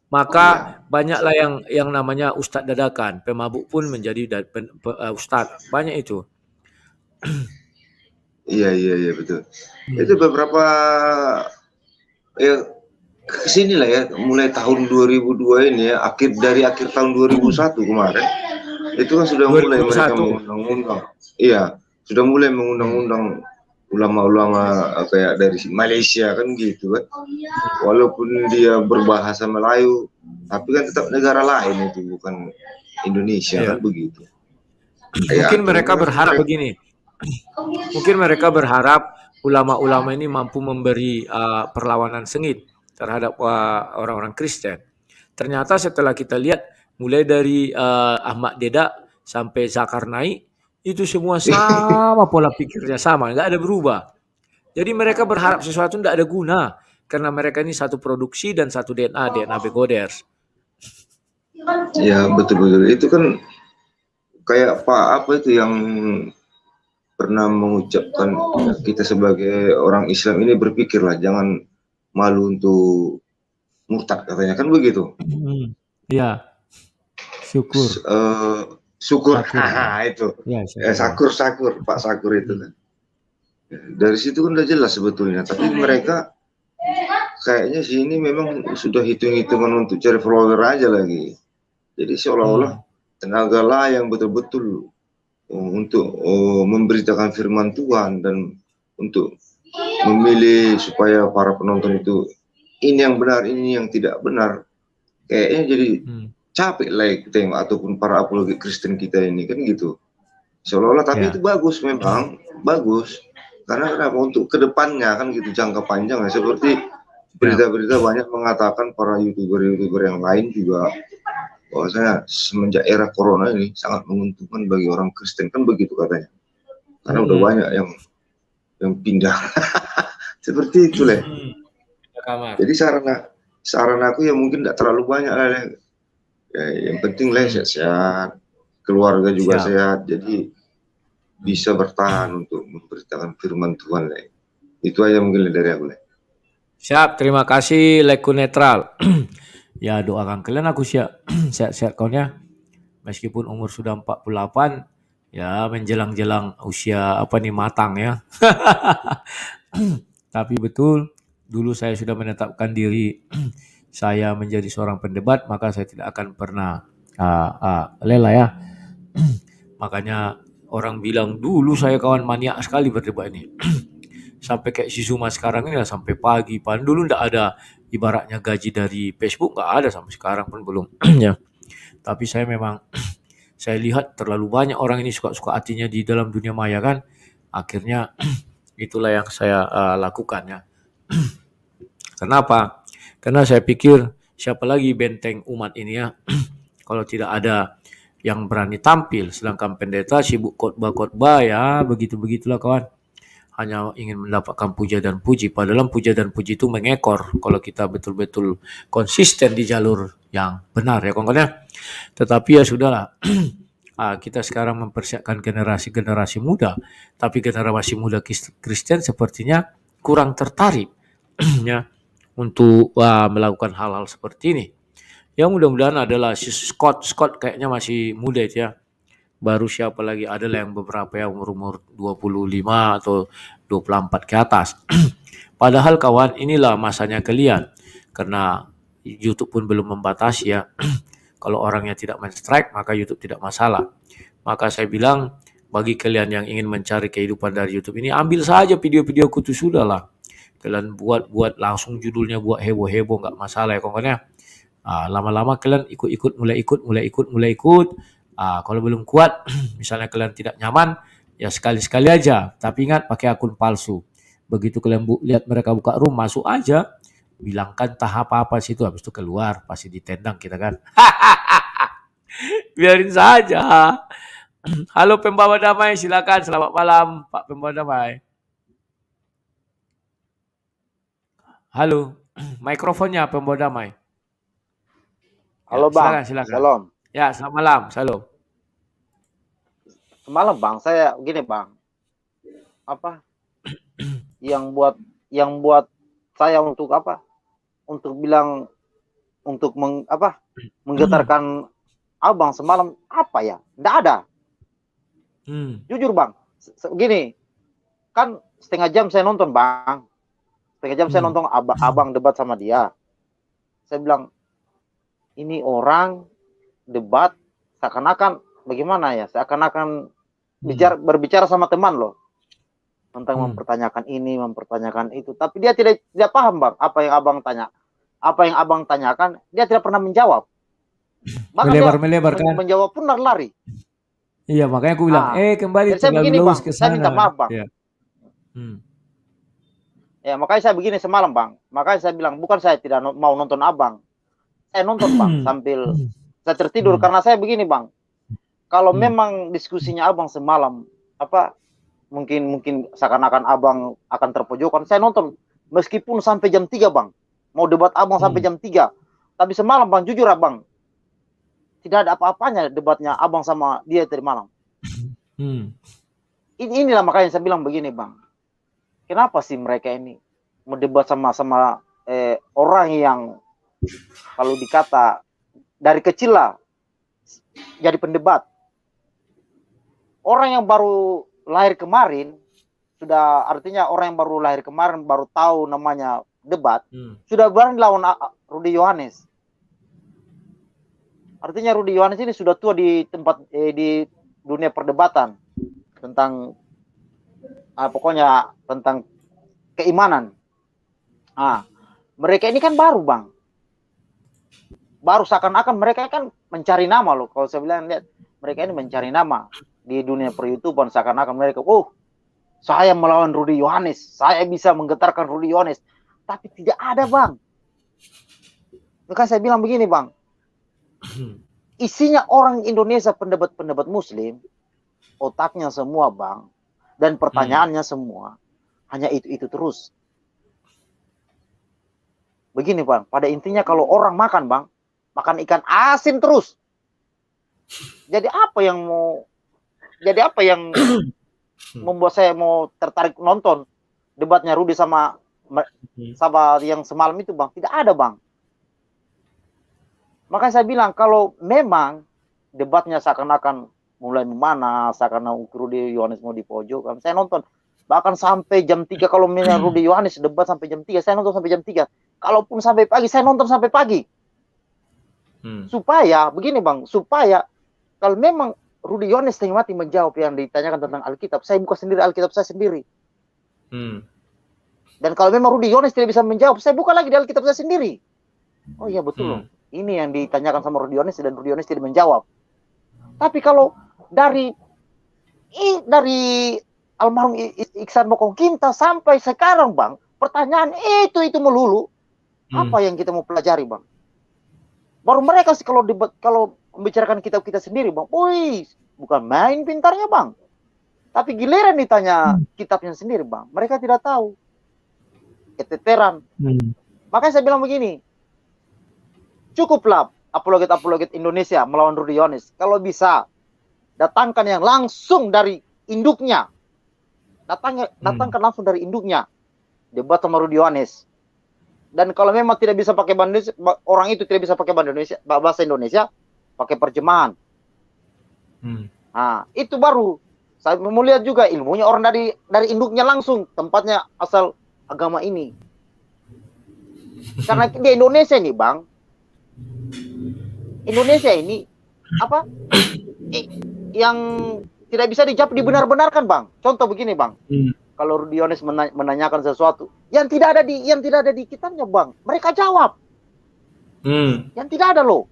Maka banyaklah yang namanya ustaz dadakan, pemabuk pun menjadi ustaz, banyak itu. Iya betul. Itu beberapa ya kesini lah ya, mulai tahun 2002 ini ya, dari akhir tahun 2001 kemarin, itu kan sudah 2001. Mulai mereka mengundang-undang. Iya, sudah mulai mengundang-undang ulama-ulama kayak dari Malaysia kan gitu kan. Walaupun dia berbahasa Melayu, tapi kan tetap negara lain itu, bukan Indonesia kan begitu. Mungkin mereka berharap begini. Mungkin mereka berharap ulama-ulama ini mampu memberi perlawanan sengit terhadap orang-orang Kristen. Ternyata setelah kita lihat, mulai dari Ahmad Deedat sampai Zulkarnain, itu semua sama pola pikirnya, sama, nggak ada berubah. Jadi mereka berharap sesuatu tidak ada guna, karena mereka ini satu produksi dan satu DNA Begoders. Ya betul-betul, itu kan kayak apa itu yang pernah mengucapkan, kita sebagai orang Islam ini berpikirlah, jangan malu untuk murtad, katanya kan begitu. Iya, syukur. Syukur, itu ya, Sakur Pak Sakur itu kan. Dari situ kan udah jelas sebetulnya, tapi mereka kayaknya sini memang sudah hitung-hitungan untuk cari follower aja lagi. Jadi seolah-olah tenaga lah yang betul-betul untuk memberitakan firman Tuhan dan untuk memilih supaya para penonton itu ini yang benar, ini yang tidak benar, kayaknya jadi capek lah tengok, ataupun para apologi Kristen kita ini kan gitu seolah-olah. Tapi itu bagus, memang bagus, karena kenapa, untuk kedepannya kan gitu, jangka panjang ya. Seperti berita-berita banyak mengatakan para youtuber yang lain juga, bahwasanya semenjak era corona ini sangat menguntungkan bagi orang Kristen kan begitu katanya, karena udah banyak yang pindah. Seperti itu lah. Jadi saran aku ya mungkin tidak terlalu banyak lah. Yang penting lah sehat-sehat, keluarga juga sehat, jadi bisa bertahan untuk memberitakan firman Tuhan lah. Itu aja mungkin dari aku lah. Siap, terima kasih Leku Netral. Ya, doakan kalian aku sehat-sehat kawannya. Meskipun umur sudah 48, ya menjelang-jelang usia matang ya. Tapi betul, dulu saya sudah menetapkan diri saya menjadi seorang pendebat, maka saya tidak akan pernah lelah ya. Makanya orang bilang dulu saya kawan maniak sekali berdebat ini. Sampai kayak si Zuma sekarang ini sampai pagi. Padahal dulu tidak ada ibaratnya gaji dari Facebook, nggak ada sampai sekarang pun belum. Ya. Tapi saya memang saya lihat terlalu banyak orang ini suka-suka hatinya di dalam dunia maya kan. Akhirnya itulah yang saya lakukan ya. Kenapa? Karena saya pikir siapa lagi benteng umat ini ya, kalau tidak ada yang berani tampil, sedangkan pendeta sibuk khotbah ya, begitulah kawan. Hanya ingin mendapatkan puja dan puji, padahal puja dan puji itu mengekor kalau kita betul-betul konsisten di jalur yang benar ya kawan ya. Tetapi ya sudahlah, kita sekarang mempersiapkan generasi muda, tapi generasi muda Kristen sepertinya kurang tertarik ya untuk melakukan hal-hal seperti ini. Yang mudah-mudahan adalah si Scott kayaknya masih muda itu ya. Baru siapa lagi, adalah yang beberapa ya umur 25 atau 24 ke atas. Padahal kawan, inilah masanya kalian. Karena YouTube pun belum membatasi ya. Kalau orangnya tidak men-strike, maka YouTube tidak masalah. Maka saya bilang, bagi kalian yang ingin mencari kehidupan dari YouTube ini, ambil saja video-videoku itu sudah lah. Kalian buat langsung judulnya, buat heboh-heboh, nggak masalah ya kawan ya. Lama-lama kalian mulai ikut. Kalau belum kuat, misalnya kalian tidak nyaman, Ya sekali-sekali aja, tapi ingat pakai akun palsu. Begitu kalian lihat mereka buka room, masuk aja, bilangkan tahap apa situ, habis itu keluar, pasti ditendang kita kan. Biarin saja. Halo pembawa damai, silakan. Selamat malam, Pak pembawa damai. Halo, mikrofonnya pembawa damai. Halo Ya, Bang, silakan. Shalom. Ya, selamat malam, Shalom. Semalam Bang, saya gini Bang, apa yang buat saya untuk apa? Untuk bilang untuk menggetarkan Abang semalam apa ya? Nggak ada. Jujur Bang, gini, kan setengah jam saya nonton Bang, saya nonton abang debat sama dia. Saya bilang ini orang debat seakan-akan bagaimana ya? Seakan-akan berbicara sama teman loh. Tentang mempertanyakan ini, mempertanyakan itu. Tapi dia tidak paham Bang, apa yang Abang tanya. Apa yang Abang tanyakan, dia tidak pernah menjawab. Bahkan melebar kan? Menjawab pun lari. Iya, makanya aku bilang, kembali saya begini Bang, ke sana. saya minta maaf Bang. Ya. Ya, makanya saya begini semalam Bang. Makanya saya bilang, bukan saya tidak mau nonton Abang. Saya nonton Bang, sambil saya tertidur. Karena saya begini Bang, kalau memang diskusinya Abang semalam, mungkin seakan-akan Abang akan terpojokan, saya nonton meskipun sampai jam 3 Bang. Mau debat Abang sampai jam 3. Tapi semalam Bang, jujur Abang, tidak ada apa-apanya debatnya Abang sama dia tadi malam. Inilah makanya saya bilang begini Bang. Kenapa sih mereka ini mau debat sama orang yang kalau dikata dari kecil lah jadi pendebat. Orang yang baru lahir kemarin, sudah artinya orang yang baru lahir kemarin baru tahu namanya debat, sudah berani lawan Rudy Yohanes. Artinya Rudy Yohanes ini sudah tua di tempat di dunia perdebatan tentang pokoknya tentang keimanan. Mereka ini kan baru Bang. Baru seakan-akan mereka kan mencari nama loh. Kalau saya bilang lihat, mereka ini mencari nama di dunia per-YouTubean, seakan-akan mereka, saya melawan Rudy Yohanes, saya bisa menggetarkan Rudy Yohanes. Tapi tidak ada Bang. Maka saya bilang begini Bang, isinya orang Indonesia pendebat-pendebat Muslim, otaknya semua Bang, dan pertanyaannya semua hanya itu terus. Begini Bang, pada intinya kalau orang makan Bang, makan ikan asin terus. Jadi apa yang membuat saya mau tertarik nonton debatnya Rudy sama yang semalam itu Bang? Tidak ada Bang. Makanya saya bilang kalau memang debatnya seakan-akan mulai memanas, seakan-akan Rudy Yohanes mau dipojokkan, saya nonton bahkan sampai jam 3. Kalau misalnya Rudy Yohanes debat sampai jam 3, saya nonton sampai jam 3. Kalaupun sampai pagi, saya nonton sampai pagi. Supaya begini Bang, supaya kalau memang Rudy Yohanes setengah mati menjawab yang ditanyakan tentang Alkitab, saya buka sendiri Alkitab saya sendiri. Dan kalau memang Rudy Yohanes tidak bisa menjawab, saya buka lagi di Alkitab saya sendiri. Oh iya betul loh. Ini yang ditanyakan sama Rudy Yohanes dan Rudy Yohanes tidak menjawab. Tapi kalau dari almarhum Iksan Bokong Kinta sampai sekarang Bang, pertanyaan itu melulu. Apa yang kita mau pelajari Bang? Baru mereka sih kalau membicarakan kitab kita sendiri Bang, bukan main pintarnya Bang. Tapi giliran ditanya kitabnya sendiri Bang, mereka tidak tahu. Keteteran. Makanya saya bilang begini, cukuplah apologet Indonesia melawan Rudy Yohanes. Kalau bisa, datangkan yang langsung dari induknya. Datangkan langsung dari induknya. Debat sama Rudy Yohanes. Dan kalau memang tidak bisa pakai bahasa Indonesia, orang itu tidak bisa pakai bahasa Indonesia, pakai terjemahan. Itu baru. Saya mau lihat juga ilmunya orang dari induknya langsung, tempatnya asal agama ini. Karena di Indonesia nih Bang, Indonesia ini yang tidak bisa dijawab dibenar-benarkan Bang. Contoh begini Bang, kalau Rudy Yohanes menanyakan sesuatu yang tidak ada di kitabnya Bang, mereka jawab. Yang tidak ada loh,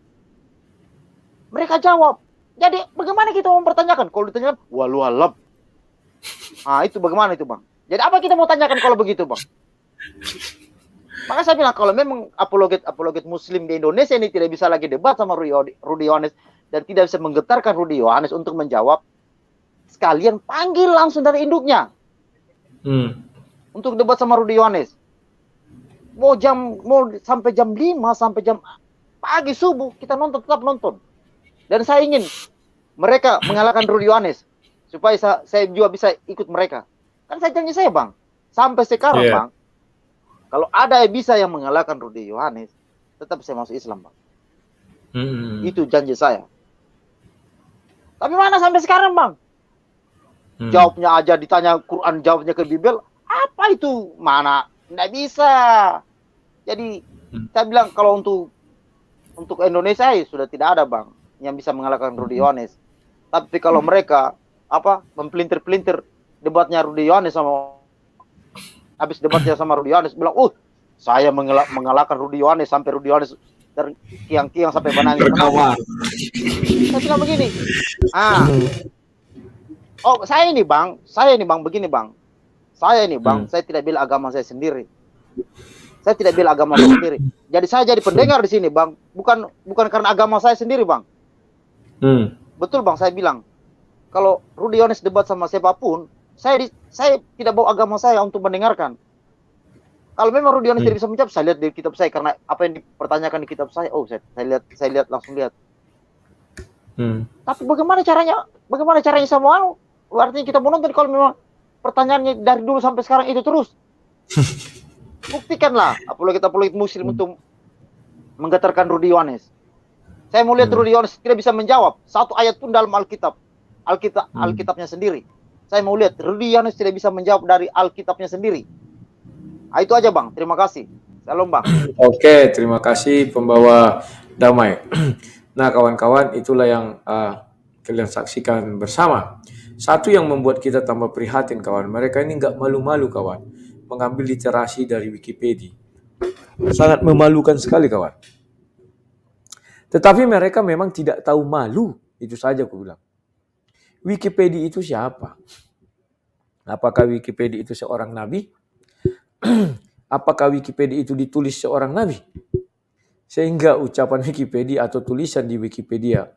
mereka jawab. Jadi bagaimana kita mempertanyakan? Kalau ditanyakan walau alam, Itu bagaimana itu, Bang? Jadi apa kita mau tanyakan kalau begitu, Bang? Maka saya bilang kalau memang apologet Muslim di Indonesia ini tidak bisa lagi debat sama Rudy Yohanes dan tidak bisa menggetarkan Rudy Yohanes untuk menjawab, sekalian panggil langsung dari induknya untuk debat sama Rudy Yohanes. Mau sampai jam 5 sampai jam pagi subuh kita tetap nonton. Dan saya ingin mereka mengalahkan Rudy Yohanes supaya saya juga bisa ikut mereka. Kan saya janji saya, Bang. Sampai sekarang, Bang, kalau ada yang bisa yang mengalahkan Rudy Yohanes, tetap saya masuk Islam, Bang. Itu janji saya. Tapi mana sampai sekarang, Bang? Jawabnya aja ditanya Quran, jawabnya ke Bible. Apa itu? Mana? Nggak bisa. Jadi saya bilang kalau untuk Indonesia sudah tidak ada, Bang, yang bisa mengalahkan Rudy Yohanes. Tapi kalau mereka mempelintir-pelintir debatnya Rudy Yohanes habis debatnya sama Rudy Yohanes bilang, saya mengalahkan Rudy Yohanes sampai Rudy Yohanes terkiang-kiang sampai menangis. Saya bilang begini. Saya ini bang begini, Bang. Saya tidak bela agama saya sendiri. Saya tidak bela agama saya sendiri. Jadi saya jadi pendengar di sini, Bang. Bukan karena agama saya sendiri, Bang. Betul, Bang, saya bilang. Kalau Rudy Yohanes debat sama siapapun, saya tidak bawa agama saya untuk mendengarkan. Kalau memang Rudy Yohanes tidak bisa menjawab, saya lihat di kitab saya, karena apa yang dipertanyakan di kitab saya, saya langsung lihat. Tapi bagaimana caranya sama artinya kita mau nonton kalau memang pertanyaannya dari dulu sampai sekarang itu terus. Buktikanlah apologet Muslim untuk menggetarkan Rudy Yohanes. Saya mau lihat Rudy Yohanes tidak bisa menjawab satu ayat pun dalam Alkitabnya sendiri. Saya mau lihat Rudy Yohanes tidak bisa menjawab dari Alkitabnya sendiri. Itu aja, Bang. Terima kasih. Salam, Bang. Oke, terima kasih pembawa damai. Nah, kawan-kawan, itulah yang kalian saksikan bersama. Satu yang membuat kita tambah prihatin, kawan. Mereka ini nggak malu-malu, kawan, mengambil literasi dari Wikipedia. Sangat memalukan sekali, kawan. Tetapi mereka memang tidak tahu malu. Itu saja aku bilang. Wikipedia itu siapa? Apakah Wikipedia itu seorang nabi? Apakah Wikipedia itu ditulis seorang nabi? Sehingga ucapan Wikipedia atau tulisan di Wikipedia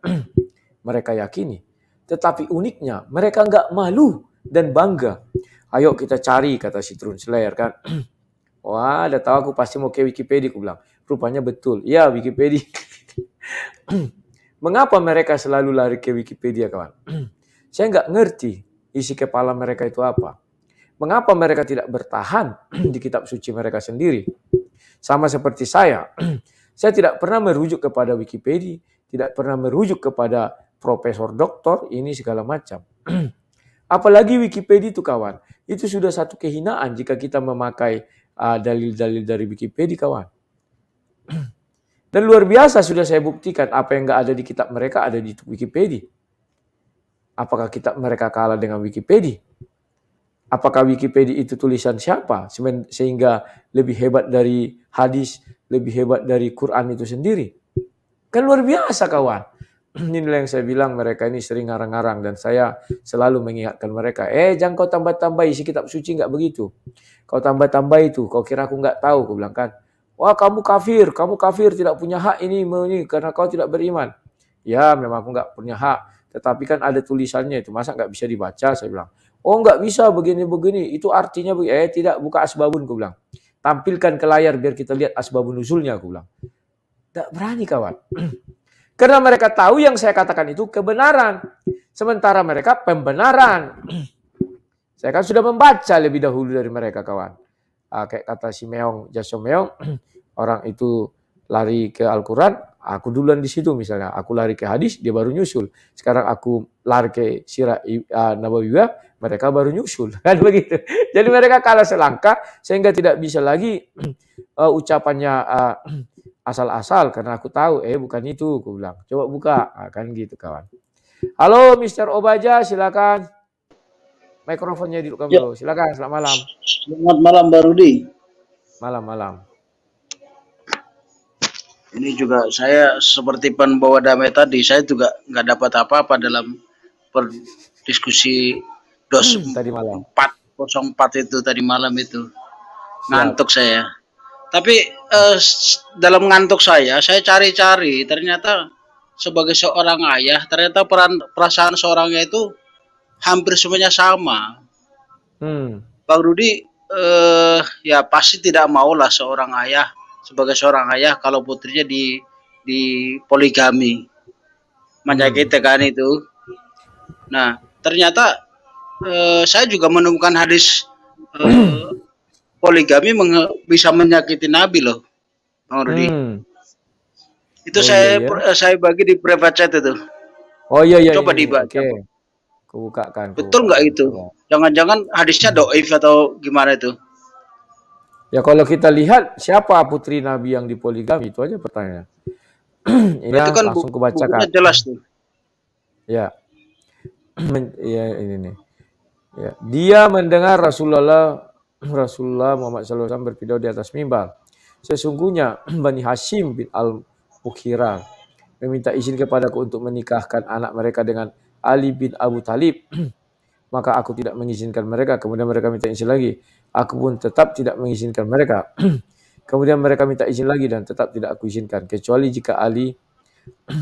mereka yakini. Tetapi uniknya mereka nggak malu dan bangga. Ayo kita cari, kata si Trun Slayer kan. Wah, udah tahu aku pasti mau ke Wikipedia, aku bilang. Rupanya betul. Ya, Wikipedia. Mengapa mereka selalu lari ke Wikipedia, kawan? Saya nggak ngerti isi kepala mereka itu apa. Mengapa mereka tidak bertahan di kitab suci mereka sendiri? Sama seperti saya tidak pernah merujuk kepada Wikipedia, tidak pernah merujuk kepada profesor, doktor, ini segala macam. Apalagi Wikipedia itu, kawan, itu sudah satu kehinaan jika kita memakai dalil-dalil dari Wikipedia, kawan. Dan luar biasa sudah saya buktikan apa yang nggak ada di kitab mereka ada di Wikipedia. Apakah kitab mereka kalah dengan Wikipedia? Apakah Wikipedia itu tulisan siapa? Sehingga lebih hebat dari hadis, lebih hebat dari Quran itu sendiri. Kan luar biasa, kawan. Inilah yang saya bilang, mereka ini sering ngarang-ngarang. Dan saya selalu mengingatkan mereka, jangan kau tambah-tambah isi kitab suci, nggak begitu. Kau tambah-tambah itu, kau kira aku nggak tahu, aku bilang kan. Wah, kamu kafir, tidak punya hak ini karena kau tidak beriman. Ya, memang aku nggak punya hak. Tetapi kan ada tulisannya itu, masa nggak bisa dibaca, saya bilang. Oh, nggak bisa begini-begini, itu artinya tidak, buka asbabun, aku bilang. Tampilkan ke layar biar kita lihat asbabun nuzulnya, aku bilang. Nggak berani, kawan. Karena mereka tahu yang saya katakan itu kebenaran. Sementara mereka pembenaran. Saya kan sudah membaca lebih dahulu dari mereka, kawan. Kayak kata si Jason Meong, orang itu lari ke Al-Quran, aku duluan di situ misalnya. Aku lari ke hadis, dia baru nyusul. Sekarang aku lari ke Sirah Nabawiyah, mereka baru nyusul. Kan begitu. Jadi mereka kalah selangkah sehingga tidak bisa lagi ucapannya asal-asal karena aku tahu bukan itu, aku bilang. Coba buka, kan gitu, kawan. Halo Mr. Obaja, silakan. Mikrofonnya dihidupkan dulu. Silakan, selamat malam. Selamat malam, Mbak Rudi. Malam. Ini juga saya seperti pembawa damai tadi, saya juga nggak dapat apa-apa dalam diskusi tadi malam. 404 itu tadi malam itu. Siap. Ngantuk saya. Tapi dalam ngantuk saya cari-cari, ternyata sebagai seorang ayah, ternyata perasaan seorangnya itu hampir semuanya sama. Bang Rudi, ya pasti tidak maulah seorang ayah sebagai seorang ayah kalau putrinya di poligami, menyakiti kan itu. Nah, ternyata saya juga menemukan hadis poligami bisa menyakiti Nabi loh, Bang Rudi. Itu saya bagi di private chat itu. Oh iya. Coba dibaca. Oke. Kubukakan. Betul nggak itu? Jangan-jangan hadisnya doif atau gimana itu? Ya kalau kita lihat siapa putri Nabi yang dipoligami, itu aja pertanyaan. Ini kan langsung kubacakan. Jelas tuh. Ya. Ya ini nih. Ya. Dia mendengar Rasulullah Muhammad SAW berpidato di atas mimbar. Sesungguhnya Bani Hashim bin Al-Mughirah meminta izin kepadaku untuk menikahkan anak mereka dengan Ali bin Abu Talib. Maka aku tidak mengizinkan mereka. Kemudian mereka minta izin lagi. Aku pun tetap tidak mengizinkan mereka. Kemudian mereka minta izin lagi dan tetap tidak aku izinkan. Kecuali jika Ali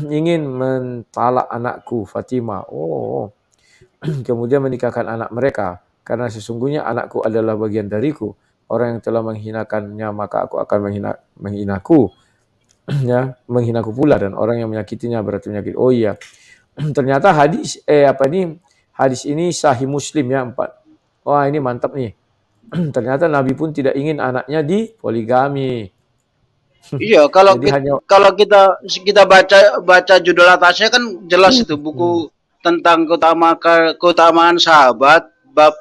ingin mentalak anakku Fatimah. Kemudian menikahkan anak mereka. Karena sesungguhnya anakku adalah bagian dariku. Orang yang telah menghinakannya maka aku akan menghinaku. Ya, menghinaku pula. Dan orang yang menyakitinya berarti menyakiti. Oh iya. Ternyata hadis ini sahih Muslim ya 4. Wah ini mantap nih. Ternyata Nabi pun tidak ingin anaknya dipoligami. Iya, kalau kita baca judul atasnya kan jelas itu buku tentang keutamaan sahabat, bab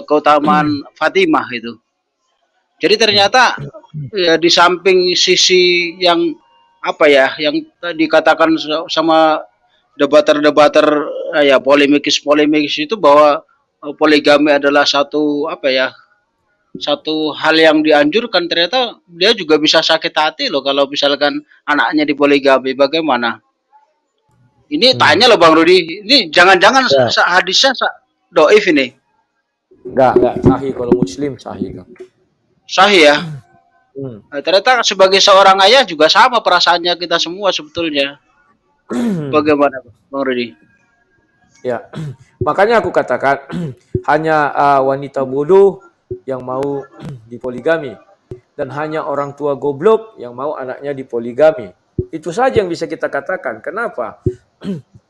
keutamaan Fatimah itu. Jadi ternyata ya, di samping sisi yang yang dikatakan sama debater ya polemikis itu bahwa poligami adalah satu satu hal yang dianjurkan, ternyata dia juga bisa sakit hati loh kalau misalkan anaknya dipoligami. Bagaimana? Ini tanya loh Bang Rudi, ini jangan-jangan hadisnya doif ini? Enggak sahih, kalau Muslim sahih. Sahih ya? Nah, ternyata sebagai seorang ayah juga sama perasaannya kita semua sebetulnya. Bagaimana Bang Rudi? Ya, makanya aku katakan hanya wanita bodoh yang mau dipoligami dan hanya orang tua goblok yang mau anaknya dipoligami. Itu saja yang bisa kita katakan. Kenapa?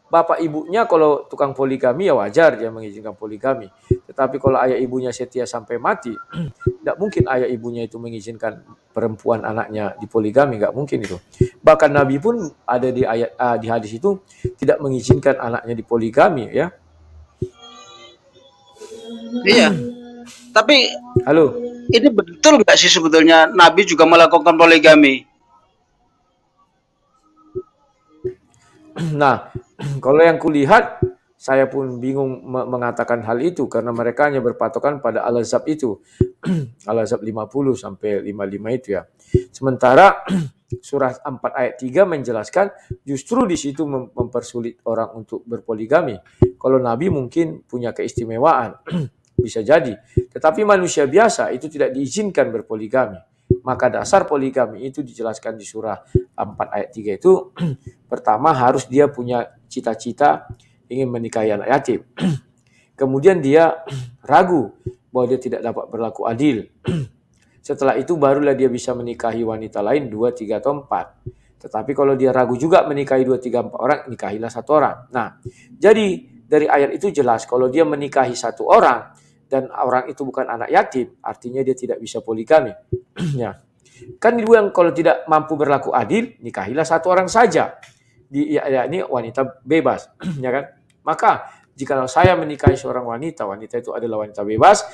Bapak ibunya kalau tukang poligami ya wajar dia mengizinkan poligami. Tetapi kalau ayah ibunya setia sampai mati, tidak mungkin ayah ibunya itu mengizinkan perempuan anaknya dipoligami, nggak mungkin itu. Bahkan Nabi pun ada di hadis itu tidak mengizinkan anaknya dipoligami ya. Iya. Tapi halo, ini betul nggak sih sebetulnya Nabi juga melakukan poligami? Nah, kalau yang kulihat, saya pun bingung mengatakan hal itu karena mereka hanya berpatokan pada Al-Ahzab itu. Al-Ahzab 50 sampai 55 itu ya. Sementara surah 4 ayat 3 menjelaskan justru di situ mempersulit orang untuk berpoligami. Kalau Nabi mungkin punya keistimewaan, bisa jadi. Tetapi manusia biasa itu tidak diizinkan berpoligami. Maka dasar poligami itu dijelaskan di surah 4 ayat 3 itu pertama harus dia punya cita-cita ingin menikahi anak yatim. Kemudian dia ragu bahwa dia tidak dapat berlaku adil. Setelah itu barulah dia bisa menikahi wanita lain 2, 3 atau 4. Tetapi kalau dia ragu juga menikahi 2, 3, 4 orang, nikahilah 1 orang. Nah, jadi dari ayat itu jelas kalau dia menikahi 1 orang dan orang itu bukan anak yatim, artinya dia tidak bisa poligami. Ya. Kan ibu yang kalau tidak mampu berlaku adil, nikahilah 1 orang saja. Ini wanita bebas, ya kan? Maka jika saya menikahi seorang wanita itu adalah wanita bebas,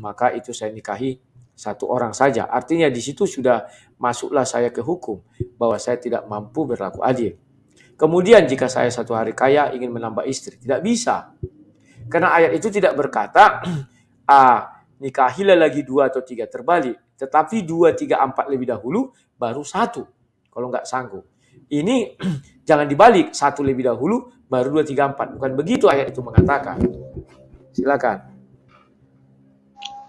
maka itu saya nikahi 1 orang saja. Artinya di situ sudah masuklah saya ke hukum bahwa saya tidak mampu berlaku adil. Kemudian jika saya suatu hari kaya ingin menambah istri, tidak bisa. Karena ayat itu tidak berkata nikahilah lagi 2 atau 3, terbalik. Tetapi 2, 3, 4 lebih dahulu, baru 1. Kalau nggak sanggup. Ini jangan dibalik, 1 lebih dahulu, baru 2, 3, 4. Bukan begitu ayat itu mengatakan. Silakan.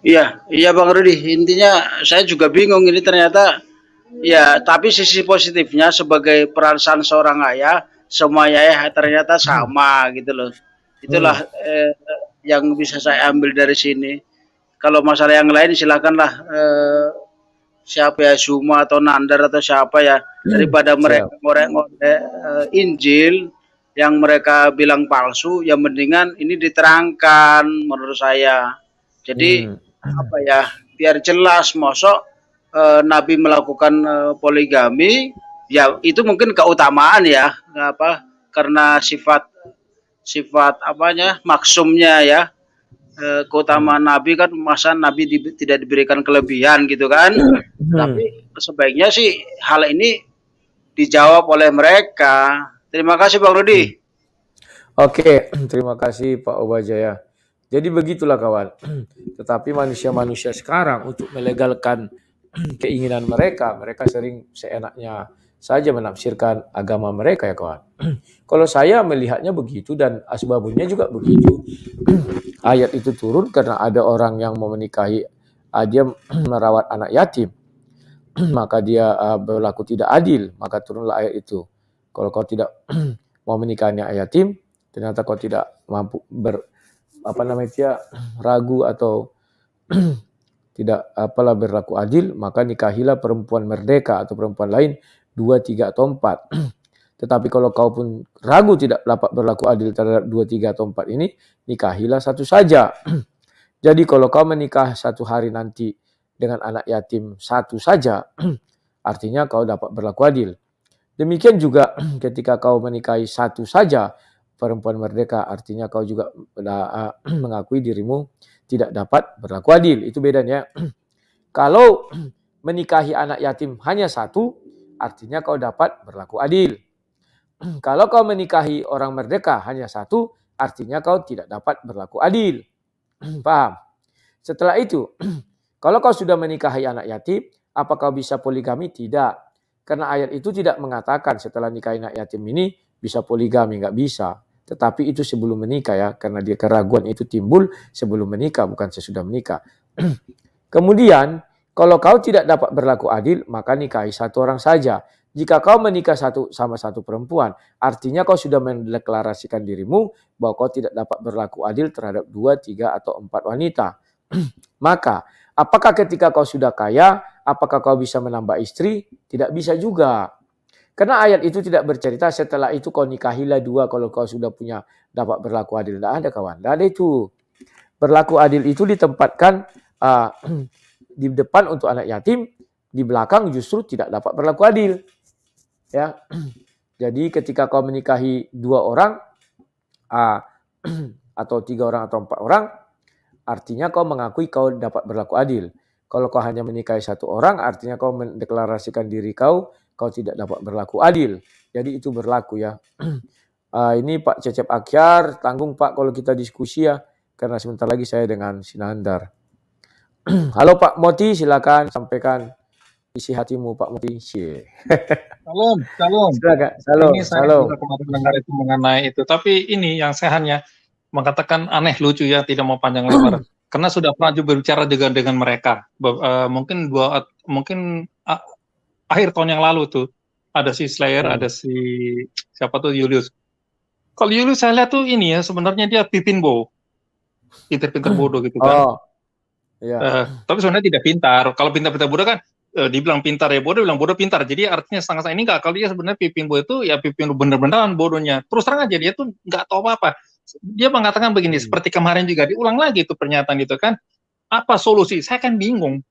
Iya Bang Rudi. Intinya saya juga bingung ini ternyata. Ya, tapi sisi positifnya sebagai perasaan seorang ayah, semua ayah ternyata sama gitu loh. Itulah yang bisa saya ambil dari sini. Kalau masalah yang lain silakanlah siapa ya, Zuma atau Nandar atau siapa ya, daripada mereka ngorek-ngorek Injil yang mereka bilang palsu, yang mendingan ini diterangkan menurut saya. Jadi apa ya, biar jelas mosok Nabi melakukan poligami, ya itu mungkin keutamaan ya, karena sifat apanya maksumnya ya, keutamaan Nabi kan, masa Nabi tidak diberikan kelebihan gitu kan. Tapi sebaiknya sih hal ini dijawab oleh mereka. Terima kasih Bang Rudi. Oke, terima kasih Pak Obajaya. Jadi begitulah kawan. Tetapi manusia-manusia sekarang untuk melegalkan keinginan mereka sering seenaknya saja menafsirkan agama mereka ya kawan. Kalau saya melihatnya begitu dan asbabunnya juga begitu. Ayat itu turun karena ada orang yang mau menikahi, dia merawat anak yatim, maka dia berlaku tidak adil, maka turunlah ayat itu. Kalau kau tidak mau menikahi anak yatim, ternyata kau tidak mampu ragu atau tidak berlaku adil, maka nikahilah perempuan merdeka atau perempuan lain 2, 3 atau 4. Tetapi kalau kau pun ragu tidak dapat berlaku adil terhadap 2, 3 atau 4 ini, nikahilah satu saja. Jadi kalau kau menikah satu hari nanti dengan anak yatim satu saja, artinya kau dapat berlaku adil. Demikian juga ketika kau menikahi satu saja perempuan merdeka, artinya kau juga mengakui dirimu tidak dapat berlaku adil. Itu bedanya. Kalau menikahi anak yatim hanya satu, artinya kau dapat berlaku adil. Kalau kau menikahi orang merdeka hanya satu, artinya kau tidak dapat berlaku adil. Paham? Setelah itu, kalau kau sudah menikahi anak yatim, apa kau bisa poligami? Tidak. Karena ayat itu tidak mengatakan setelah nikahi anak yatim ini bisa poligami, nggak bisa. Tetapi itu sebelum menikah ya, karena dia keraguan itu timbul sebelum menikah, bukan sesudah menikah. Kemudian, kalau kau tidak dapat berlaku adil, maka nikahi satu orang saja. Jika kau menikah sama satu perempuan, artinya kau sudah mendeklarasikan dirimu bahwa kau tidak dapat berlaku adil terhadap 2, 3, atau 4 wanita. Maka, apakah ketika kau sudah kaya, apakah kau bisa menambah istri? Tidak bisa juga. Karena ayat itu tidak bercerita setelah itu kau nikahilah 2 kalau kau sudah punya dapat berlaku adil. Tidak ada kawan, tidak ada itu. Berlaku adil itu ditempatkan di depan untuk anak yatim, di belakang justru tidak dapat berlaku adil. Ya, jadi ketika kau menikahi 2 orang atau 3 orang atau 4 orang, artinya kau mengakui kau dapat berlaku adil. Kalau kau hanya menikahi 1 orang, artinya kau mendeklarasikan diri kau tidak dapat berlaku adil. Jadi itu berlaku ya. Ini Pak Cecep Akyar, tanggung Pak kalau kita diskusi ya, karena sebentar lagi saya dengan Sinandar. Halo Pak Moti, silakan sampaikan isi hatimu Pak Moti. Salam. Ini saya juga kemarin mendengar itu mengenai itu. Tapi ini yang saya hanya mengatakan aneh, lucu ya, tidak mau panjang lebar. Karena sudah pernah juga berbicara juga dengan mereka. Mungkin akhir tahun yang lalu tuh ada si Slayer, ada si siapa tuh Julius. Kalau Julius saya lihat tuh ini ya, sebenarnya dia pinter bodoh gitu kan. Tapi sebenarnya tidak pintar. Kalau pintar bodoh kan dibilang pintar ya bodoh, bilang bodoh pintar. Jadi artinya setengah ini enggak. Kalau dia sebenarnya pipin bodoh itu ya pipin bener-beneran bodohnya. Terus terang aja dia tuh nggak tahu apa-apa. Dia mengatakan begini, seperti kemarin juga diulang lagi itu pernyataan itu kan. Apa solusi? Saya kan bingung.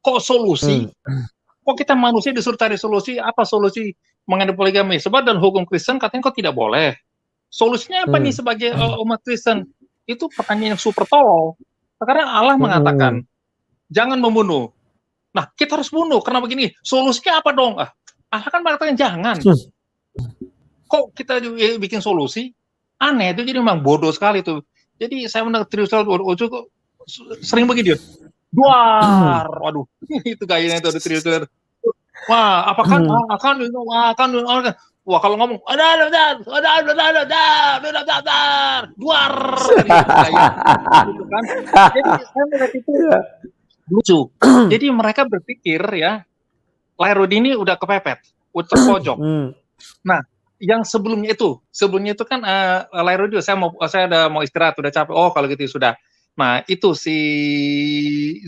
Kok solusi? Kok kita manusia disuruh cari solusi? Apa solusi mengenai poligami? Sebab dalam hukum Kristen katanya kok tidak boleh. Solusinya apa nih sebagai umat Kristen? Itu pertanyaan yang super tolol. Karena Allah mengatakan jangan membunuh. Nah, kita harus bunuh karena begini. Solusinya apa dong? Allah kan mengatakan jangan. Kok kita bikin solusi? Aneh itu, jadi memang bodoh sekali itu. Jadi saya mendengar Triusel kok sering begini. Duar, waduh, itu gayanya itu ada Triusel. Wah, apakah akan Wah kalau ngomong ada luar gitu kan. Jadi saya melihat itu lucu. Jadi mereka berpikir ya, Lairudi ini udah kepepet, udah terpojok. Nah, yang sebelumnya itu kan Lairudi, saya udah mau istirahat, udah capek. Oh kalau gitu sudah. Nah itu si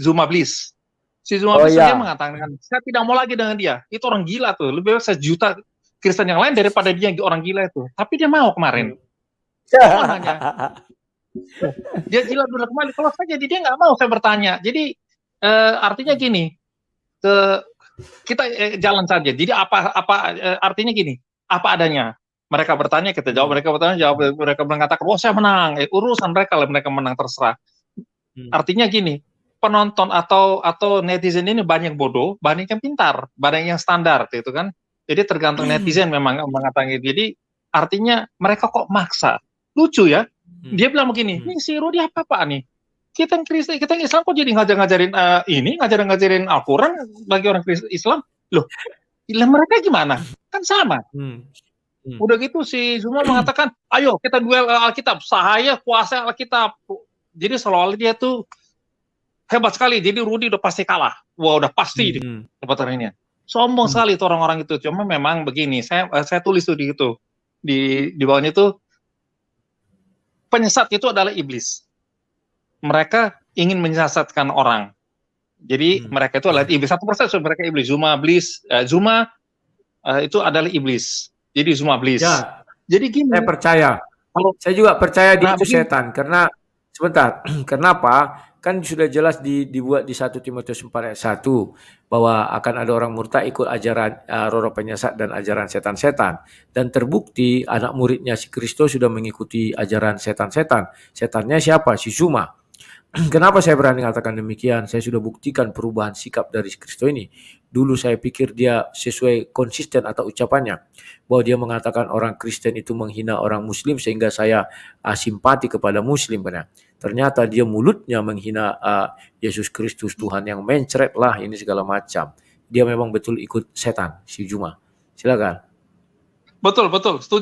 Zuma Bliss. Si Zuma Bliss dia mengatakan, saya tidak mau lagi dengan dia. Itu orang gila tuh, lebih baik sejuta Kristen yang lain daripada dia orang gila itu. Tapi dia mau kemarin. Hanya dia gila dulu kembali. Kalau saya jadi dia nggak mau saya bertanya. Jadi artinya gini, kita jalan saja. Jadi artinya gini, apa adanya. Mereka bertanya, kita jawab. Mereka bertanya, jawab. Mereka mengatakan, oh saya menang. Urusan mereka lah, mereka menang terserah. Artinya gini, penonton atau netizen ini banyak bodoh, banyak yang pintar, banyak yang standar, gitu kan. Jadi tergantung netizen memang mengatakan gitu. Jadi artinya mereka kok maksa. Lucu ya. Dia bilang begini, ini si Rudi apa nih? Kita yang Kristen, kita yang Islam kok jadi ngajarin Al-Quran bagi orang Kristen Islam. Loh, mereka gimana? Kan sama. Udah gitu si Zuma mengatakan, ayo kita duel Alkitab. Saya kuasa Alkitab. Jadi seolah-olah dia tuh hebat sekali. Jadi Rudi udah pasti kalah. Wah, udah pasti dapat ini. Sombong sekali tuh orang-orang itu. Cuma memang begini, saya tulis tuh di bawahnya itu, penyesat itu adalah iblis. Mereka ingin menyesatkan orang. Jadi mereka itu adalah iblis. 1% mereka iblis. Zuma itu adalah iblis. Jadi Zuma Bliss. Ya, jadi gini. Saya percaya. Saya juga percaya itu setan. Karena sebentar, kenapa? Kan sudah jelas dibuat di 1 Timotius 4 ayat 1 bahwa akan ada orang murtad ikut ajaran roh-roh penyesat dan ajaran setan-setan. Dan terbukti anak muridnya si Kristus sudah mengikuti ajaran setan-setan. Setannya siapa? Si Zuma. Kenapa saya berani katakan demikian? Saya sudah buktikan perubahan sikap dari Kristus ini. Dulu saya pikir dia sesuai konsisten atau ucapannya, bahwa dia mengatakan orang Kristen itu menghina orang Muslim sehingga saya simpati kepada Muslim. Benar. Ternyata dia mulutnya menghina Yesus Kristus, Tuhan yang mencret lah ini segala macam. Dia memang betul ikut setan, si Zuma. Silakan. Betul,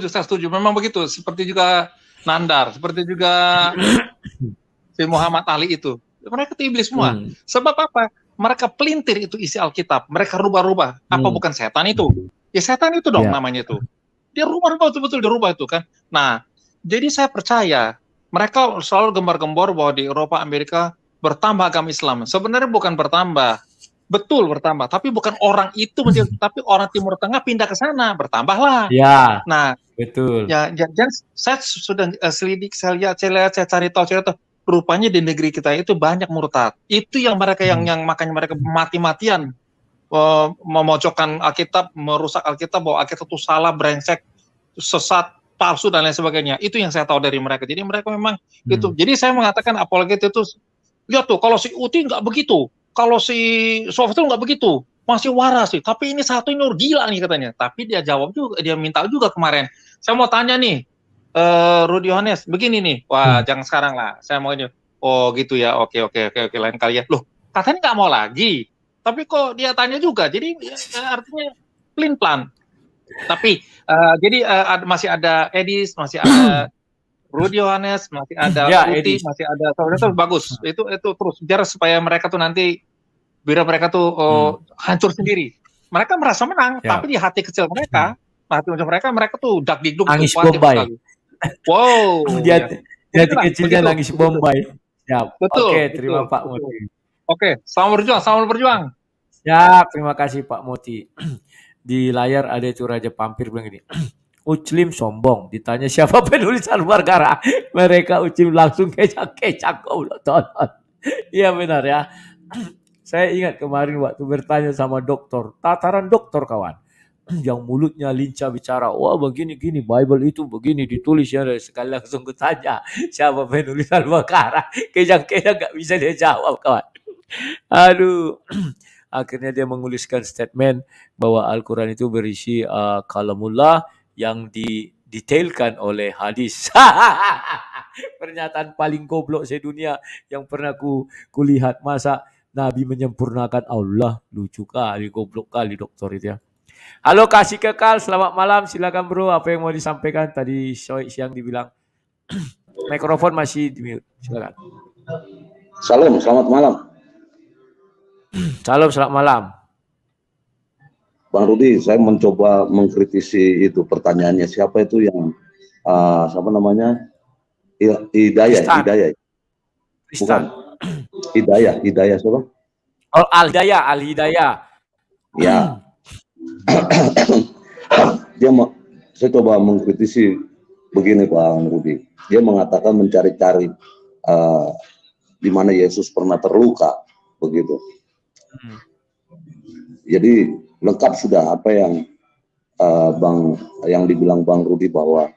saya setuju. Memang begitu. Seperti juga Nandar, seperti juga si Muhammad Ali itu. Mereka itu iblis semua. Sebab apa? Mereka pelintir itu isi Alkitab. Mereka rubah-rubah. Apa bukan setan itu? Ya setan itu dong namanya itu. Dia rubah-rubah, betul-betul dirubah itu kan. Nah, jadi saya percaya mereka selalu gembar-gembor bahwa di Eropa, Amerika bertambah agama Islam. Sebenarnya bukan bertambah. Betul bertambah, tapi bukan orang itu, tapi orang Timur Tengah pindah ke sana, bertambahlah. Ya. Nah, betul. Ya, saya sudah selidik, saya lihat, saya cari tahu. Rupanya di negeri kita itu banyak murtad. Itu yang mereka yang makanya mereka mati-matian memojokkan Alkitab, merusak Alkitab, bahwa Alkitab itu salah, brengsek, sesat, palsu dan lain sebagainya. Itu yang saya tahu dari mereka. Jadi mereka memang itu. Jadi saya mengatakan apologet itu, lihat tuh kalau si Uti nggak begitu, kalau si Softul nggak begitu, masih waras sih. Tapi ini satu ini gila nih katanya. Tapi dia jawab juga, dia minta juga kemarin. Saya mau tanya nih, Rudi Yohanes, begini nih, wah jangan sekarang lah, saya mau ini, oh gitu ya, oke, lain kali ya, loh katanya nggak mau lagi, tapi kok dia tanya juga, jadi artinya plan. Tapi jadi masih ada Edis, masih ada Rudi Yohanes, masih ada Uti, masih ada saudara, bagus, itu terus biar supaya mereka tuh nanti, biar mereka tuh hancur sendiri, mereka merasa menang, tapi di hati kecil mereka, mereka tuh dak-dikduk, nangis Bombay. Wow. Dia kecilnya nangis Bombay. Siap. Betul. Oke, terima Pak Moti. Oke, selamat berjuang. Siap, terima kasih Pak Moti. Di layar ada itu Raja Pampir bilang gini. Uclim sombong, ditanya siapa penulis Al-Baqarah. Mereka Uclim langsung kecak-kecak goblok tonton. Iya benar ya. Saya ingat kemarin waktu bertanya sama dokter, tataran dokter kawan. Yang mulutnya lincah bicara, wah begini Bible itu begini ditulis ya, sekali langsung kutanya siapa penulis Al-Baqarah, kejang-kejang gak bisa dia jawab kawan. Aduh, akhirnya dia menuliskan statement bahwa Al-Quran itu berisi kalamullah yang didetailkan oleh hadis. Pernyataan paling goblok sedunia yang pernah kulihat. Masa Nabi menyempurnakan Allah? Lucu kali, goblok kali dokter itu ya. Halo kasih kekal, selamat malam. Silakan bro, apa yang mau disampaikan tadi siang dibilang. Mikrofon masih di mute. Silakan. Salam, selamat malam. Salam, selamat malam. Bang Rudi, saya mencoba mengkritisi itu pertanyaannya siapa itu yang siapa namanya? Hidayah. Bukan. Hidayah siapa? Oh, Al-Hidayah. Ya. Saya coba mengkritisi begini Bang Rudi. Dia mengatakan mencari-cari di mana Yesus pernah terluka, begitu. Jadi lengkap sudah apa yang yang dibilang Bang Rudi bahwa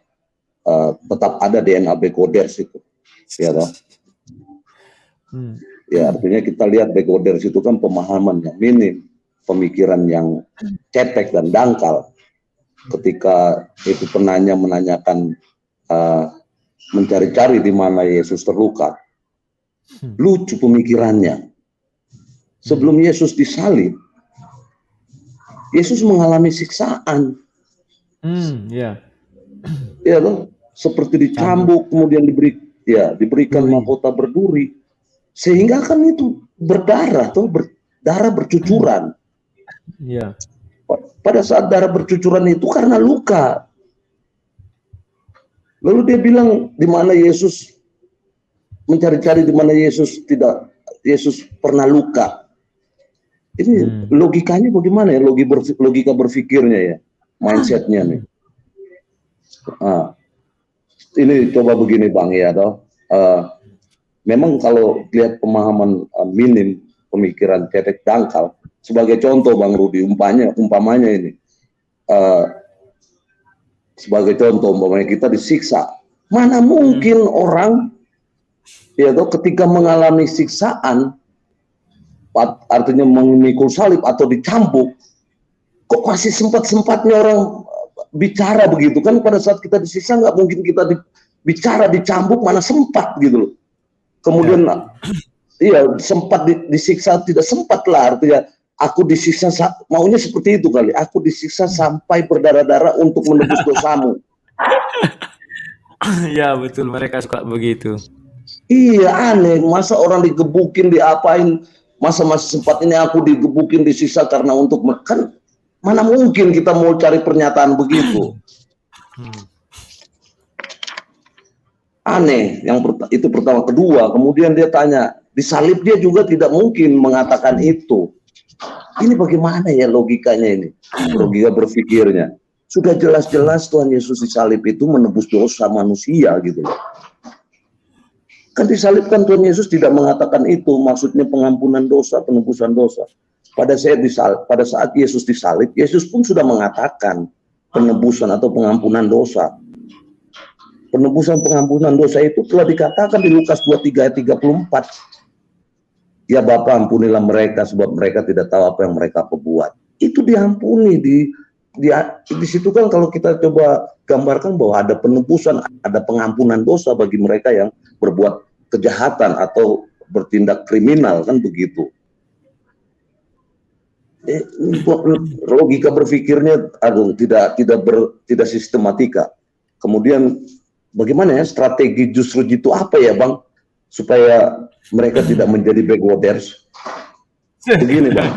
tetap ada DNA Bekoders itu, ya toh. Ya artinya kita lihat Bekoders itu kan pemahaman yang minim, pemikiran yang cetek dan dangkal. Ketika itu penanya menanyakan mencari-cari di mana Yesus terluka, lucu pemikirannya. Sebelum Yesus disalib, Yesus mengalami siksaan. Ya loh, seperti dicambuk, kemudian diberikan mahkota berduri, sehingga kan itu berdarah, darah bercucuran. Pada saat darah bercucuran itu karena luka. Lalu dia bilang di mana Yesus mencari-cari di mana Yesus pernah luka. Ini logikanya bagaimana ya? Logika berpikirnya ya, mindsetnya nih. Ini coba begini Bang ya, memang kalau lihat pemahaman minim, pemikiran cetek dangkal, sebagai contoh Bang Rudi, umpamanya ini, sebagai contoh umpamanya kita disiksa, mana mungkin orang ya ketika mengalami siksaan, artinya memikul salib atau dicambuk, kok masih sempat-sempatnya orang bicara begitu kan? Pada saat kita disiksa nggak mungkin kita bicara, dicambuk mana sempat gitu loh. Kemudian sempat disiksa, tidak sempat lah, artinya aku disiksa, maunya seperti itu kali, aku disiksa sampai berdarah-darah untuk menebus dosamu. Ya betul, mereka suka begitu. Iya aneh, masa orang digebukin, diapain, masa sempat ini aku digebukin, disiksa karena untuk, kan mana mungkin kita mau cari pernyataan begitu. Aneh, itu pertama. Kedua, kemudian dia tanya, disalib dia juga tidak mungkin mengatakan itu. Ini bagaimana ya logikanya ini? Logika berpikirnya. Sudah jelas-jelas Tuhan Yesus disalib itu menebus dosa manusia gitu loh. Kan disalibkan Tuhan Yesus tidak mengatakan itu, maksudnya pengampunan dosa, penebusan dosa. Pada saat Yesus disalib, Yesus pun sudah mengatakan penebusan atau pengampunan dosa. Penebusan pengampunan dosa itu telah dikatakan di Lukas 23 ayat 34. Ya Bapa, ampunilah mereka sebab mereka tidak tahu apa yang mereka perbuat. Itu diampuni di situ kan. Kalau kita coba gambarkan bahwa ada penebusan, ada pengampunan dosa bagi mereka yang berbuat kejahatan atau bertindak kriminal, kan begitu. Logika berpikirnya tidak sistematika. Kemudian bagaimana ya strategi justru itu apa ya Bang, supaya mereka tidak menjadi backwards? Begini Bang.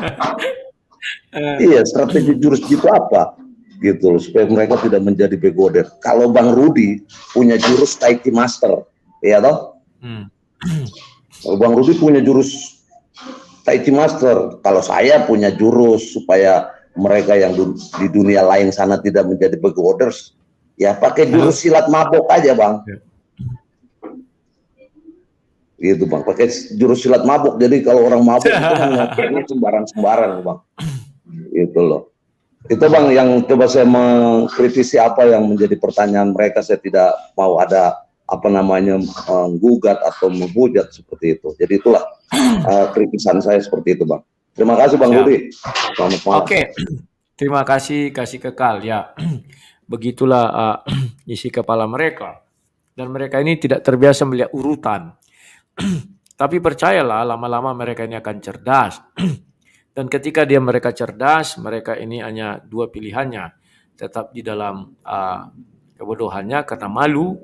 Iya, strategi jurus itu apa? Gitu loh, supaya mereka tidak menjadi backwards. Kalau Bang Rudi punya jurus Tai Chi Master, ya toh? Kalau Bang Rudi punya jurus Tai Chi Master, kalau saya punya jurus supaya mereka yang di dunia lain sana tidak menjadi backwards, ya pakai jurus silat mabok aja Bang. Gitu Bang, pakai jurus silat mabok. Jadi kalau orang mabok itu ngomongnya sembarang-sembarang Bang. Gitu loh. Itu Bang yang coba saya mengkritisi apa yang menjadi pertanyaan mereka. Saya tidak mau ada menggugat atau menghujat seperti itu. Jadi itulah kritisan saya seperti itu Bang. Terima kasih Bang Rudi. Selamat malam. Oke. Terima kasih kekal ya. Begitulah isi kepala mereka. Dan mereka ini tidak terbiasa melihat urutan. Tapi percayalah lama-lama mereka ini akan cerdas. Dan ketika mereka cerdas, mereka ini hanya dua pilihannya. Tetap di dalam kebodohannya karena malu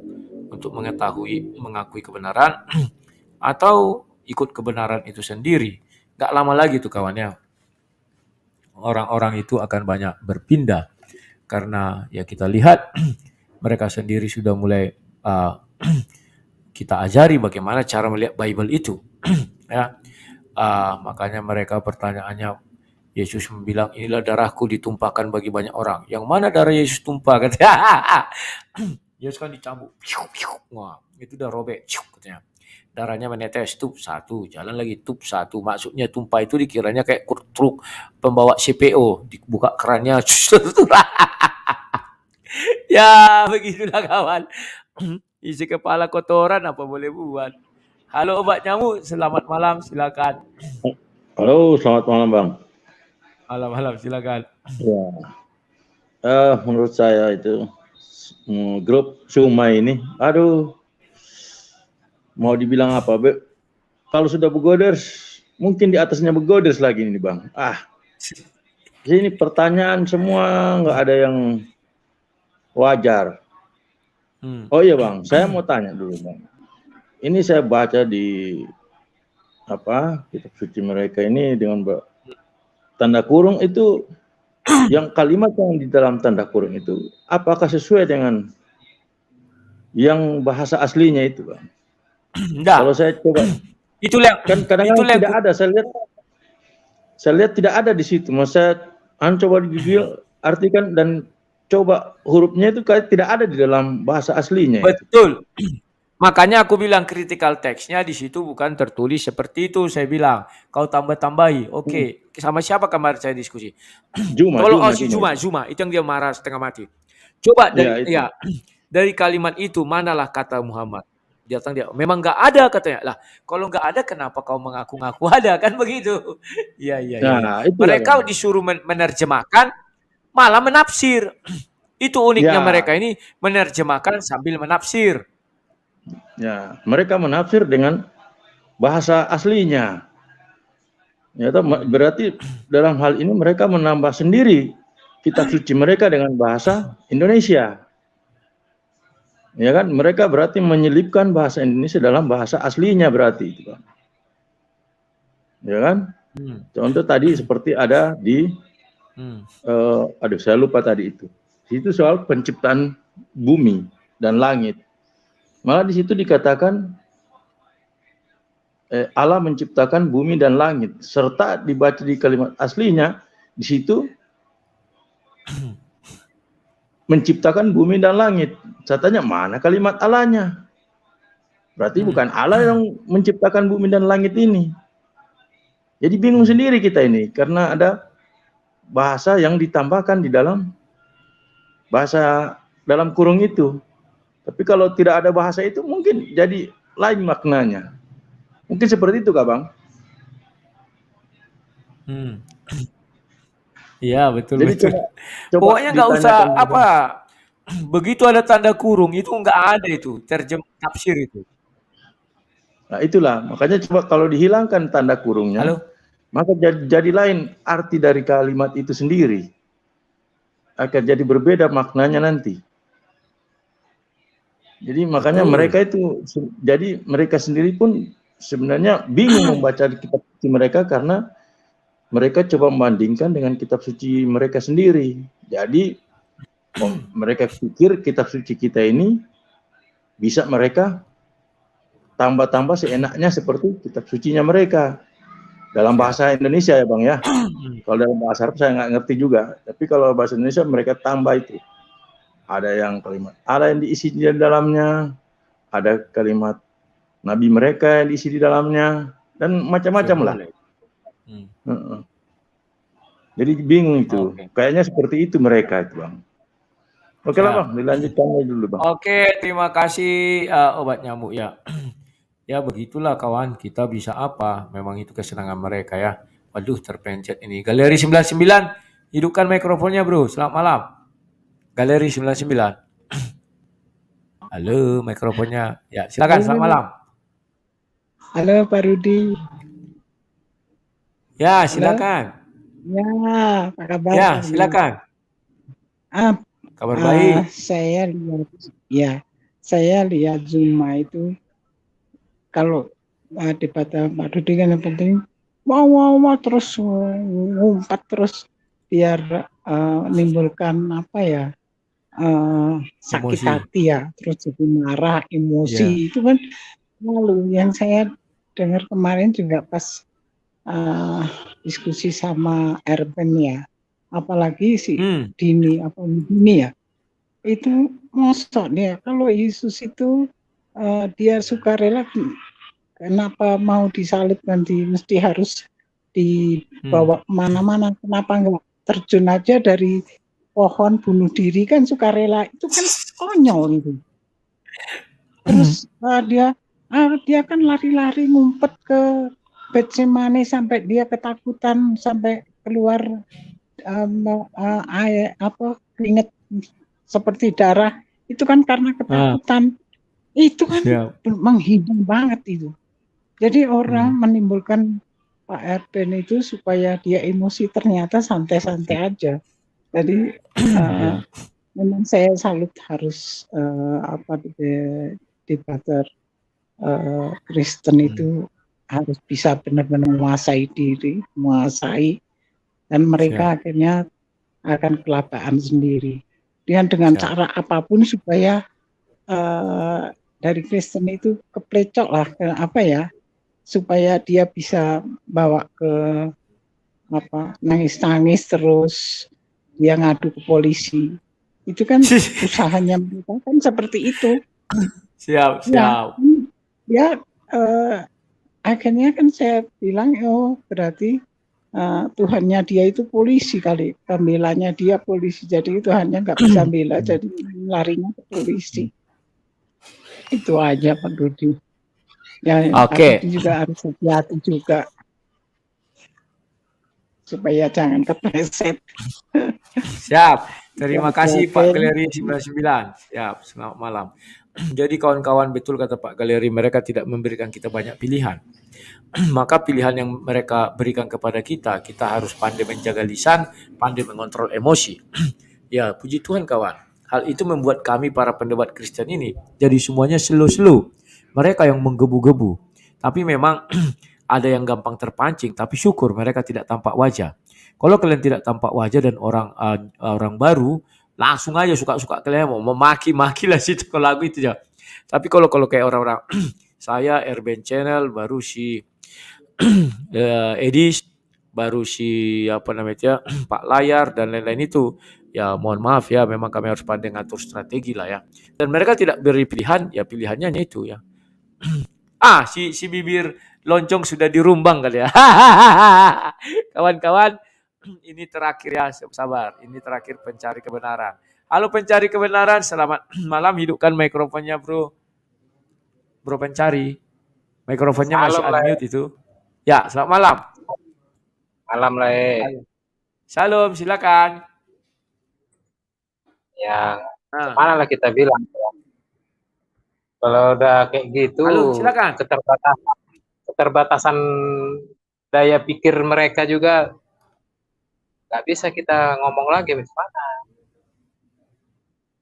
untuk mengakui kebenaran, atau ikut kebenaran itu sendiri. Gak lama lagi tuh kawannya, orang-orang itu akan banyak berpindah. Karena ya kita lihat mereka sendiri sudah mulai kita ajari bagaimana cara melihat Bible itu. Ya, makanya mereka pertanyaannya, Yesus bilang, inilah darahku ditumpahkan bagi banyak orang. Yang mana darah Yesus tumpah? Katanya. Yesus kan dicambuk. Wah, itu udah robek. Katanya. Darahnya menetes, tup satu. Jalan lagi, tup satu. Maksudnya tumpah itu dikiranya kayak truk pembawa CPO. Dibuka kerannya. Ya, begitulah kawan. Isi kepala kotoran apa boleh buat. Halo obat nyamuk, selamat malam, silakan. Halo, selamat malam Bang. Malam, silakan. Ya, menurut saya itu grup Sumai ini, aduh, mau dibilang apa? Kalau sudah begoders, mungkin di atasnya begoders lagi nih Bang. Ini pertanyaan semua nggak ada yang wajar. Oh iya Bang, saya mau tanya dulu Bang. Ini saya baca di kitab suci mereka ini dengan tanda kurung itu, yang kalimat yang di dalam tanda kurung itu, apakah sesuai dengan yang bahasa aslinya itu, Bang? Enggak. Kalau saya coba, kan kadang-kadang tidak ada. Saya lihat tidak ada di situ. Mas saya coba di Google artikan dan coba hurufnya itu kayak tidak ada di dalam bahasa aslinya. Betul. Makanya aku bilang critical text-nya di situ bukan tertulis seperti itu. Saya bilang, kau tambah-tambahi. Oke. Sama siapa kemarin saya diskusi? Juma. Itu yang dia marah setengah mati. Coba dari kalimat itu manalah kata Muhammad. Dia memang nggak ada katanya. Lah, kalau nggak ada kenapa kau mengaku-ngaku ada, kan begitu? Iya. Mereka disuruh menerjemahkan, malah menafsir. Itu uniknya mereka ini, menerjemahkan sambil menafsir. Ya, mereka menafsir dengan bahasa aslinya. Ya, berarti dalam hal ini mereka menambah sendiri kitab suci mereka dengan bahasa Indonesia. Ya kan, mereka berarti menyelipkan bahasa Indonesia dalam bahasa aslinya berarti itu, Pak. Ya kan? Contoh tadi seperti ada di saya lupa tadi itu. Itu soal penciptaan bumi dan langit. Malah di situ dikatakan Allah menciptakan bumi dan langit, serta dibaca di kalimat aslinya di situ menciptakan bumi dan langit. Saya tanya, mana kalimat Allahnya? Berarti bukan Allah yang menciptakan bumi dan langit ini. Jadi bingung sendiri kita ini karena ada bahasa yang ditambahkan di dalam bahasa dalam kurung itu. Tapi kalau tidak ada bahasa itu mungkin jadi lain maknanya. Mungkin seperti itu, Kak Bang? Iya, betul. Coba pokoknya nggak usah begitu ada tanda kurung itu nggak ada itu tafsir itu. Nah itulah makanya coba kalau dihilangkan tanda kurungnya, maka jadi lain arti dari kalimat itu sendiri. Akan jadi berbeda maknanya nanti. Jadi makanya mereka itu, jadi mereka sendiri pun sebenarnya bingung membaca kitab suci mereka karena mereka coba membandingkan dengan kitab suci mereka sendiri. Jadi mereka pikir kitab suci kita ini bisa mereka tambah-tambah seenaknya seperti kitab sucinya mereka. Dalam bahasa Indonesia ya Bang ya. Kalau dalam bahasa Arab saya nggak ngerti juga. Tapi kalau bahasa Indonesia mereka tambah itu. Ada yang kalimat Allah yang diisi di dalamnya, ada kalimat Nabi mereka yang diisi di dalamnya, dan macam-macam lah. Jadi bingung itu. Kayaknya seperti itu mereka itu Bang. Oke lah Bang, dilanjutkan dulu Bang. Oke, terima kasih obat nyamuk ya. Ya begitulah kawan, kita bisa apa? Memang itu kesenangan mereka ya. Waduh, terpencet ini. Galeri 99, hidupkan mikrofonnya bro. Selamat malam. Galeri 99. Halo, mikrofonnya. Ya, silakan. Selamat malam. Halo Pak Rudi. Ya, Halo? silakan. Ya, apa kabar Ya, Pak Yu? silakan. Kabar baik. Saya lihat Zuma itu kalau debat Pak Dudi kan yang penting wow terus ngumpat terus biar menimbulkan apa ya sakit Emosi. hati ya, terus jadi marah, emosi Ya. itu kan lalu yang saya dengar kemarin juga pas diskusi sama Erben ya, apalagi si Dini ya, itu mosok dia kalau Yesus itu dia sukarela, kenapa mau disalib nanti mesti harus dibawa kemana-mana, kenapa enggak terjun aja dari pohon bunuh diri kan sukarela, itu kan konyol itu. Terus dia kan lari-lari ngumpet ke Getsemani sampai dia ketakutan sampai keluar keringet seperti darah, itu kan karena ketakutan. Itu kan menghina banget itu. Jadi orang menimbulkan Pak Erben itu supaya dia emosi, ternyata santai-santai aja. Jadi memang saya salut harus debater Kristen itu harus bisa benar-benar menguasai diri, dan mereka akhirnya akan kelabakan sendiri. Dengan cara apapun supaya dari Kristen itu keplecok lah, supaya dia bisa bawa ke nangis-nangis terus dia ngadu ke polisi. Itu kan usahanya mereka kan seperti itu. Siap. Ya, akhirnya kan saya bilang, berarti Tuhannya dia itu polisi kali, pembelanya dia polisi, jadi Tuhannya nggak bisa bela, jadi larinya ke polisi. Itu aja Pak Dudi. Ya, Pak Dudi juga harus hati-hati juga supaya jangan kepleset. Siap. Terima kasih Pak Galeri 99. Siap. Selamat malam. Jadi kawan-kawan, betul kata Pak Galeri, mereka tidak memberikan kita banyak pilihan. Maka pilihan yang mereka berikan kepada kita harus pandai menjaga lisan, pandai mengontrol emosi. Ya, puji Tuhan kawan. Hal itu membuat kami para pendebat Kristen ini jadi semuanya slow-slow. Mereka yang menggebu-gebu. Tapi memang ada yang gampang terpancing, tapi syukur mereka tidak tampak wajah. Kalau kalian tidak tampak wajah dan orang baru, langsung aja suka-suka kalian mau memaki-maki lah situ kalau lagu itu ya. Tapi kalau kayak orang-orang saya Erben Channel, baru si Edis, baru si Pak Layar dan lain-lain itu, ya mohon maaf ya, memang kami harus pandai ngatur strategi lah ya. Dan mereka tidak beri pilihan, ya pilihannya itu ya. Si bibir loncong sudah dirumbang kali ya. Kawan-kawan, ini terakhir ya, sabar. Ini terakhir pencari kebenaran. Halo pencari kebenaran, selamat malam. Hidupkan mikrofonnya bro. Bro pencari. Mikrofonnya masih unmute itu. Ya, selamat malam. Malam Le. Salam, silakan. Ya, mana lah kita bilang. Kalau udah kayak gitu, halo, silakan. Keterbatasan daya pikir mereka juga nggak bisa kita ngomong lagi bagaimana.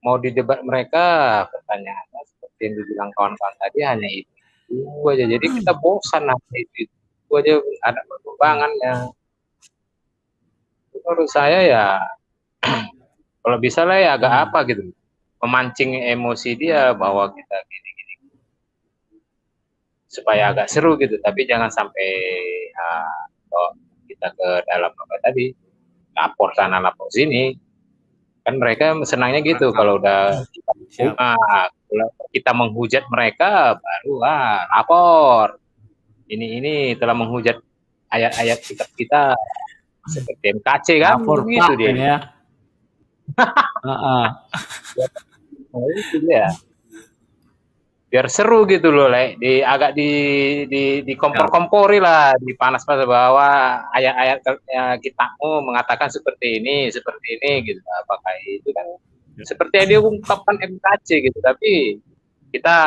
Mau didebat mereka, pertanyaan seperti yang dibilang kawan-kawan tadi hanya itu aja. Jadi kita bosan itu aja, ada perkembangan yang menurut saya ya kalau bisa lah ya agak apa gitu, memancing emosi dia bahwa kita gini-gini supaya agak seru gitu, tapi jangan sampai kita ke dalam apa tadi, lapor sana lapor sini. Kan mereka senangnya gitu kalau udah kita menghujat mereka baru lapor. Ini telah menghujat ayat-ayat kitab kita seperti MKC kan, lapor gitu dia. Ya. Itu dia. Biar seru gitu loh, agak di kompor-kompori lah, dipanas-panas bahwa ayat-ayat kitabmu mengatakan seperti ini gitu. Apakah itu kan seperti yang diungkapkan MKC gitu, tapi kita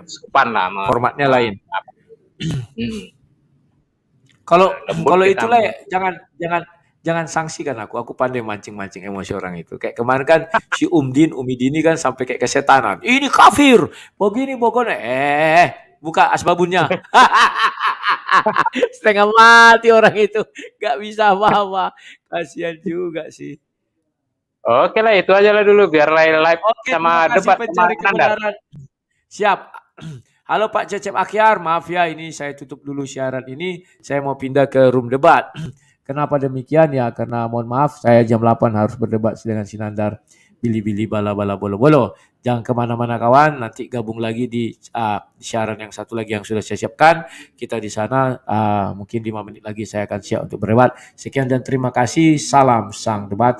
sopan lah. Formatnya lain. Kalau itulah jangan sanksikan aku. Aku pandai mancing-mancing emosi orang itu. Kayak kemarin kan si Umi Dini kan sampai kayak kesetanan. Ini kafir. Begini pokoknya. Buka asbabunnya. Setengah mati orang itu. Gak bisa apa-apa. Kasihan juga sih. Oke lah, itu aja lah dulu biar live sama debat pencari kebenaran. Siap. Halo Pak Cecep Akyar, maaf ya ini saya tutup dulu siaran ini. Saya mau pindah ke room debat. Kenapa demikian ya? Karena mohon maaf saya jam 8 harus berdebat dengan Sinandar. Bili-bili bala-bala bolo-bolo. Jangan kemana-mana kawan, nanti gabung lagi di siaran yang satu lagi yang sudah saya siapkan. Kita di sana mungkin 5 menit lagi saya akan siap untuk berdebat. Sekian dan terima kasih. Salam sang debat.